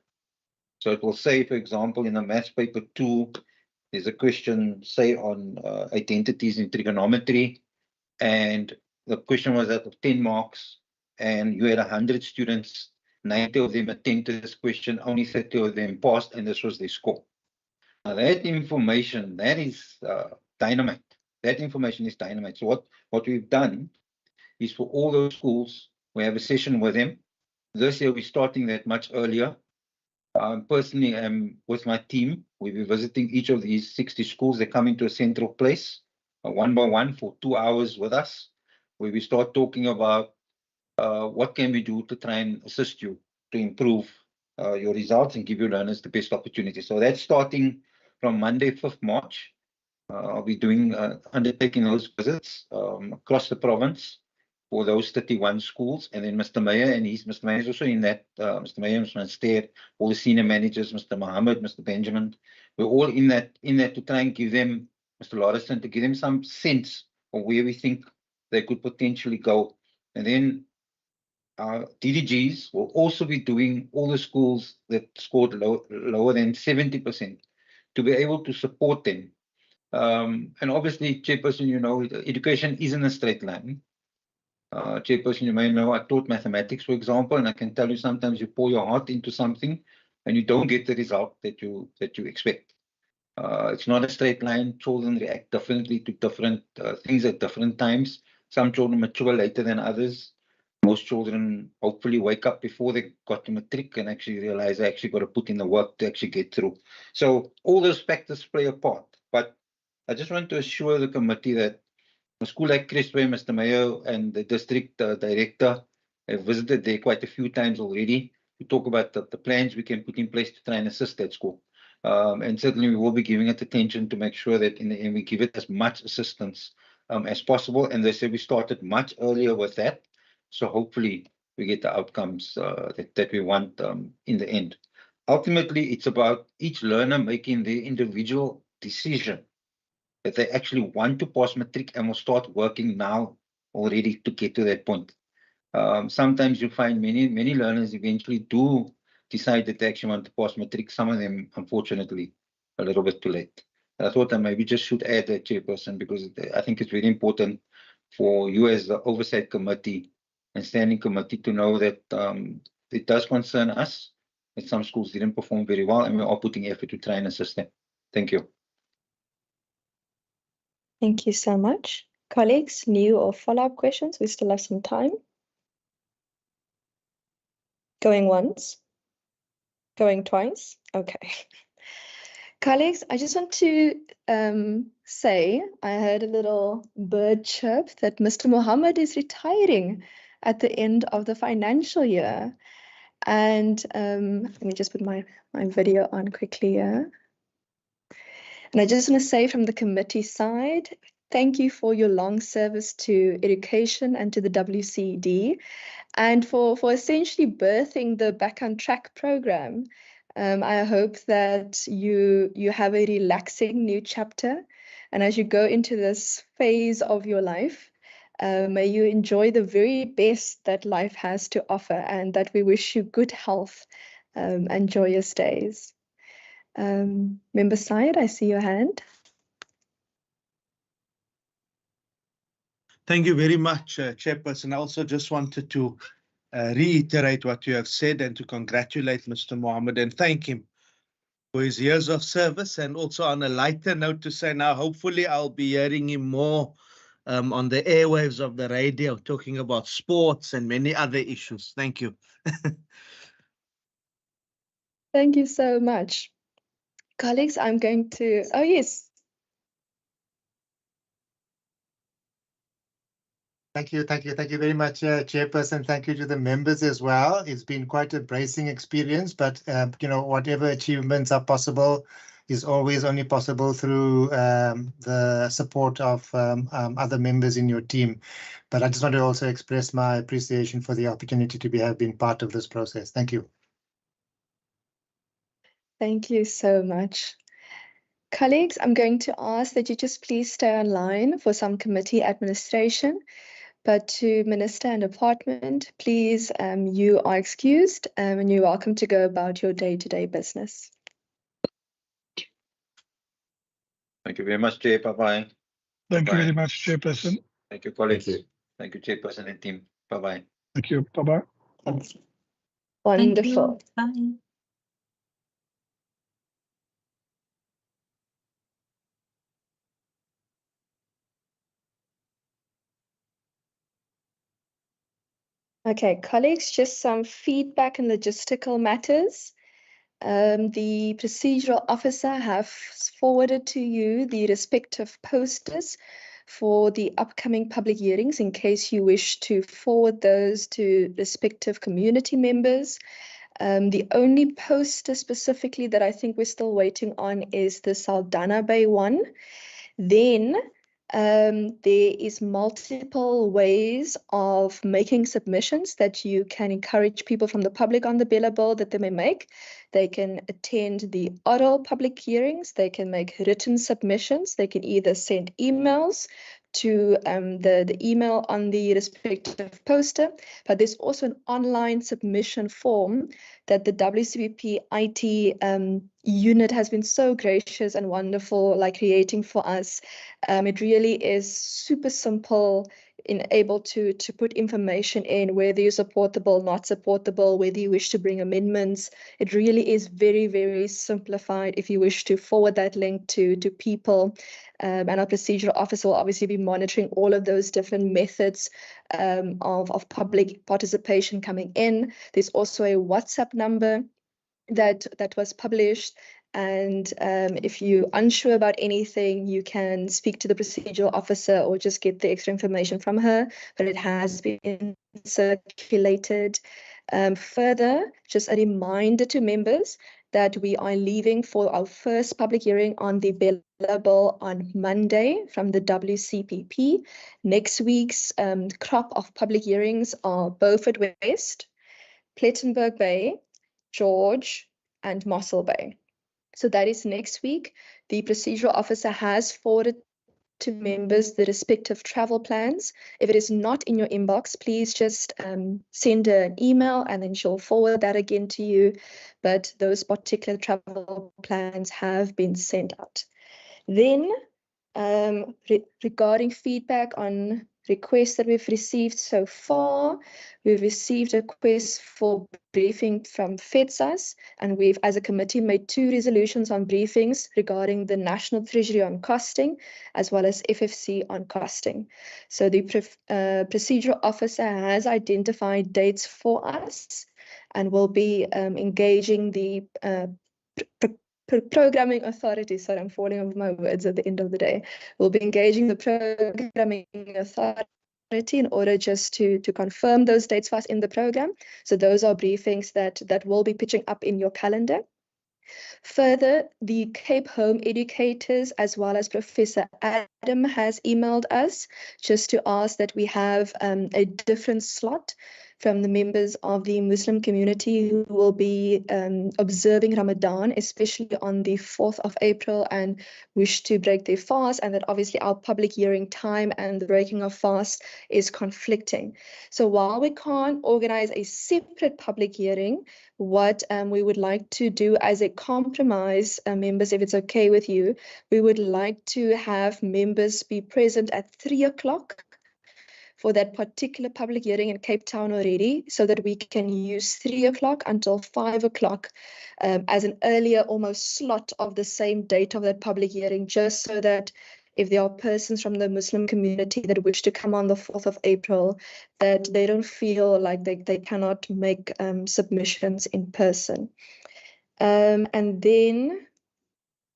So it will say, for example, in a maths paper 2, there's a question, say, on identities in trigonometry, and the question was out of 10 marks, and you had 100 students, 90 of them attempted this question, only 30 of them passed, and this was their score. Now that information, that is dynamite. That information is dynamite. So what we've done is, for all those schools, we have a session with them. This year we're starting that much earlier. Personally, I'm with my team. We'll be visiting each of these 60 schools. They come into a central place, one by one, for 2 hours with us, where we start talking about what can we do to try and assist you to improve your results and give your learners the best opportunity. So that's starting from Monday, 5th March. I'll be doing undertaking those visits across the province for those 31 schools, and then Mr. Meyer, and Mr. Meyer is also in that. Mr. Meyer, Mr. Manster, all the senior managers, Mr. Mohammed, Mr. Benjamin, we're all in that to try and give them, Mr. Lauriston, to give them some sense of where we think they could potentially go. And then DDGs will also be doing all the schools that scored lower than 70% to be able to support them. And obviously, Chairperson, education isn't a straight line. Chairperson, you may know I taught mathematics, for example, and I can tell you sometimes you pour your heart into something and you don't get the result that you expect. It's not a straight line. Children react differently to different things at different times. Some children mature later than others. Most children hopefully wake up before they got to matric and actually realize they actually got to put in the work to actually get through. So all those factors play a part. But I just want to assure the committee that a school like Crisway, Mr. Mayo, and the district director have visited there quite a few times already to talk about the plans we can put in place to try and assist that school. And certainly we will be giving it attention to make sure that in the end we give it as much assistance as possible. And they said we started much earlier with that. So hopefully we get the outcomes that we want in the end. Ultimately, it's about each learner making their individual decision that they actually want to pass matric and will start working now already to get to that point. Sometimes you find many learners eventually do decide that they actually want to pass matric. Some of them, unfortunately, a little bit too late. And I thought I maybe just should add that, Chairperson, because I think it's very important for you as the oversight committee and standing committee to know that it does concern us that some schools didn't perform very well, and we are putting effort to try and assist them. Thank you. Thank you so much. Colleagues, new or follow-up questions? We still have some time. Going once? Going twice? Okay. Colleagues, I just want to say I heard a little bird chirp that Mr. Mohammed is retiring at the end of the financial year. And let me just put my video on quickly here. And I just want to say from the committee side, thank you for your long service to education and to the WCD, and for essentially birthing the Back on Track program. I hope that you have a relaxing new chapter, and as you go into this phase of your life, may you enjoy the very best that life has to offer, and that we wish you good health and joyous days. Member Syed, I see your hand. Thank you very much, Chairperson. I also just wanted to reiterate what you have said and to congratulate Mr. Mohammed and thank him for his years of service, and also on a lighter note to say now hopefully I'll be hearing him more on the airwaves of the radio talking about sports and many other issues. Thank you. Thank you so much. Colleagues, I'm going to, oh yes. Thank you very much, Chairperson. Thank you to the members as well. It's been quite a bracing experience, but whatever achievements are possible is always only possible through the support of other members in your team. But I just want to also express my appreciation for the opportunity to have been part of this process. Thank you. Thank you so much. Colleagues, I'm going to ask that you just please stay online for some committee administration. But to Minister and Department, please, you are excused and you're welcome to go about your day-to-day business. Thank you very much, Chair. Bye-bye. Thank you very much, Chairperson. Thank you, colleagues. Thank you. Thank you, Chairperson and team. Bye-bye. Thank you. Bye-bye. Wonderful. Thank you. Bye. Okay, colleagues, just some feedback and logistical matters. The procedural officer has forwarded to you the respective posters for the upcoming public hearings in case you wish to forward those to respective community members. The only poster specifically that I think we're still waiting on is the Saldanha Bay one. Then there is multiple ways of making submissions that you can encourage people from the public on the billable that they may make. They can attend the oral public hearings, they can make written submissions, they can either send emails to the email on the respective poster, but there's also an online submission form that the WCBP IT unit has been so gracious and wonderful, like creating for us. It really is super simple, able to put information in, whether you support the bill, not support the bill, whether you wish to bring amendments. It really is very, very simplified if you wish to forward that link to people. And our procedural officer will obviously be monitoring all of those different methods of public participation coming in. There's also a WhatsApp number that was published. And if you're unsure about anything, you can speak to the procedural officer or just get the extra information from her, but it has been circulated. Further, just a reminder to members that we are leaving for our first public hearing on the billable on Monday from the WCPP. Next week's crop of public hearings are Beaufort West, Plettenberg Bay, George, and Mossel Bay. So that is next week. The procedural officer has forwarded to members the respective travel plans. If it is not in your inbox, please just send her an email and then she'll forward that again to you. But those particular travel plans have been sent out. Then regarding feedback on requests that we've received so far. We've received a request for briefing from FEDSAS, and we've, as a committee, made 2 resolutions on briefings regarding the National Treasury on costing, as well as FFC on costing. So the procedural officer has identified dates for us and will be engaging the programming authority. Sorry, I'm falling over my words at the end of the day. We'll be engaging the programming authority in order just to confirm those dates for us in the program. So those are briefings that will be pitching up in your calendar. Further, the Cape Home educators, as well as Professor Adam, has emailed us just to ask that we have a different slot from the members of the Muslim community who will be observing Ramadan, especially on the 4th of April, and wish to break their fast, and that obviously our public hearing time and the breaking of fast is conflicting. So while we can't organize a separate public hearing, what we would like to do as a compromise, members, if it's okay with you, we would like to have members be present at 3 o'clock for that particular public hearing in Cape Town already, so that we can use 3 o'clock until 5 o'clock as an earlier almost slot of the same date of that public hearing, just so that if there are persons from the Muslim community that wish to come on the 4th of April, that they don't feel like they cannot make submissions in person. And then,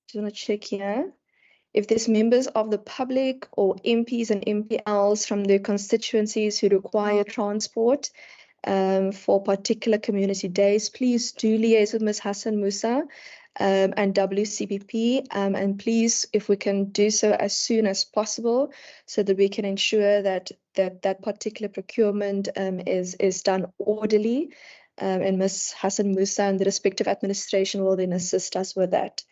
just want to check here. If there's members of the public or MPs and MPLs from their constituencies who require transport for particular community days, please do liaise with Ms. Hassan Musa and WCPP, and please, if we can do so as soon as possible, so that we can ensure that that particular procurement is done orderly, and Ms. Hassan Musa and the respective administration will then assist us with that.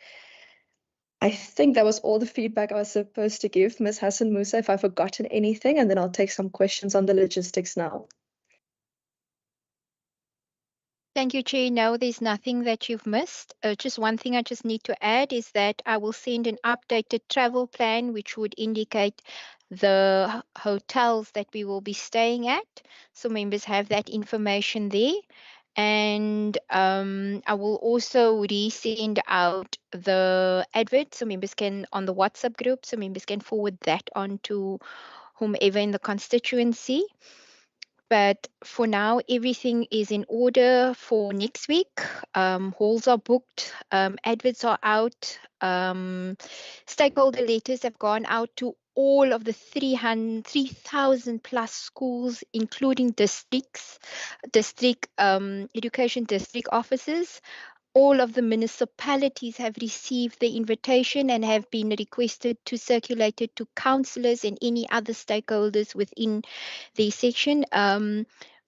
I think that was all the feedback I was supposed to give, Ms. Hassan Musa, if I've forgotten anything, and then I'll take some questions on the logistics now. Thank you, Chair. No, there's nothing that you've missed. Just one thing I just need to add is that I will send an updated travel plan, which would indicate the hotels that we will be staying at. So members have that information there. And I will also resend out the advert so members can, on the WhatsApp group, so members can forward that on to whomever in the constituency. But for now, everything is in order for next week. Halls are booked, adverts are out, stakeholder letters have gone out to all of the 3,000 plus schools, including districts, education district offices. All of the municipalities have received the invitation and have been requested to circulate it to councillors and any other stakeholders within the section.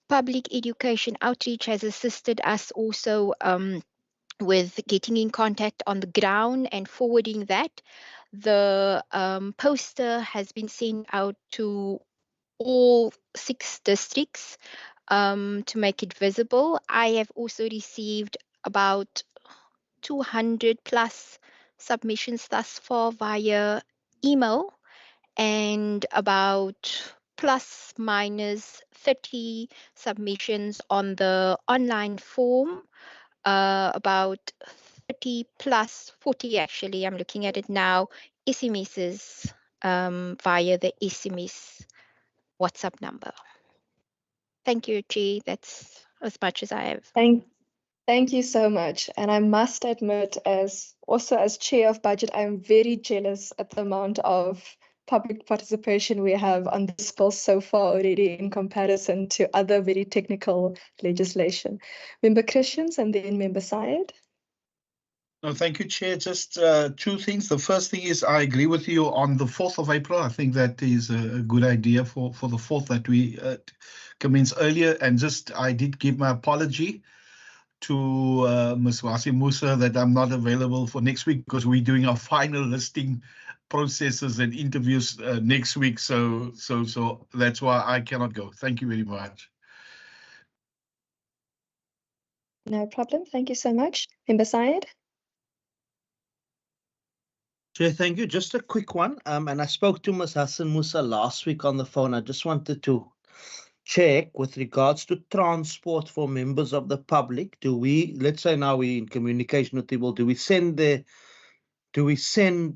Public education outreach has assisted us also with getting in contact on the ground and forwarding that. The poster has been sent out to all 6 districts to make it visible. I have also received about 200 plus submissions thus far via email, and about plus minus 30 submissions on the online form, about 30 plus 40 actually, I'm looking at it now, SMSs via the SMS WhatsApp number. Thank you, Chair. That's as much as I have. Thank you so much. And I must admit, as chair of budget, I'm very jealous at the amount of public participation we have on this bill so far already in comparison to other very technical legislation. Member Christians and then Member Syed. No, thank you, Chair. Just 2 things. The first thing is I agree with you on the 4th of April. I think that is a good idea for the 4th that we commence earlier. And just I did give my apology to Ms. Hassan Musa that I'm not available for next week because we're doing our final listing processes and interviews next week. So that's why I cannot go. Thank you very much. No problem. Thank you so much. Member Syed. Chair, thank you. Just a quick one. And I spoke to Ms. Hassan Musa last week on the phone. I just wanted to check with regards to transport for members of the public. Do we, let's say now we're in communication with people, do we send,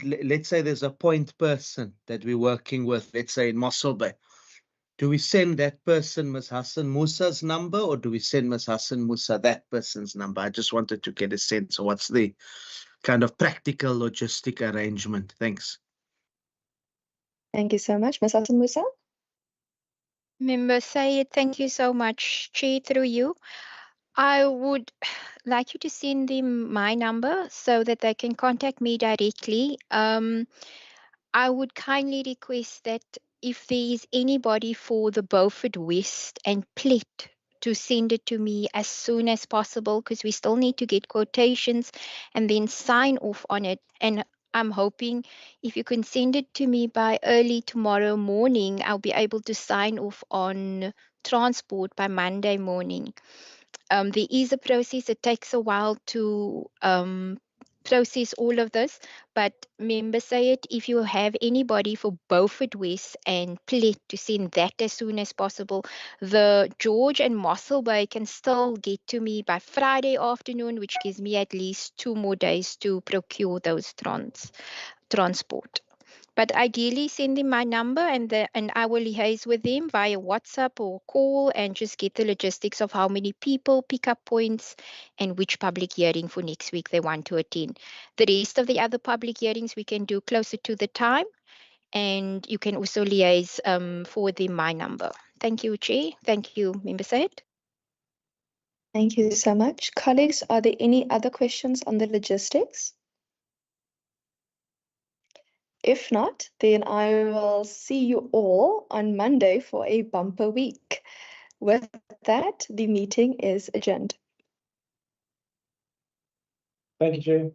let's say there's a point person that we're working with, let's say in Mossel Bay. Do we send that person Ms. Hassan Musa's number, or do we send Ms. Hassan Musa that person's number? I just wanted to get a sense of what's the kind of practical logistic arrangement. Thanks. Thank you so much. Ms. Hassan Musa? Member Sayed, thank you so much. Chair, through you, I would like you to send them my number so that they can contact me directly. I would kindly request that if there is anybody for the Beaufort West and Plet, to send it to me as soon as possible, because we still need to get quotations and then sign off on it. And I'm hoping if you can send it to me by early tomorrow morning, I'll be able to sign off on transport by Monday morning. There is a process. It takes a while to process all of this, but members say it, if you have anybody for Beaufort West and Plet, to send that as soon as possible. The George and Mossel Bay can still get to me by Friday afternoon, which gives me at least 2 more days to procure those transport. But ideally, send them my number and I will liaise with them via WhatsApp or call and just get the logistics of how many people, pickup points, and which public hearing for next week they want to attend. The rest of the other public hearings we can do closer to the time, and you can also liaise for them my number. Thank you, Chair. Thank you, Member Said. Thank you so much. Colleagues, are there any other questions on the logistics? If not, then I will see you all on Monday for a bumper week. With that, the meeting is adjourned. Thank you, Chair.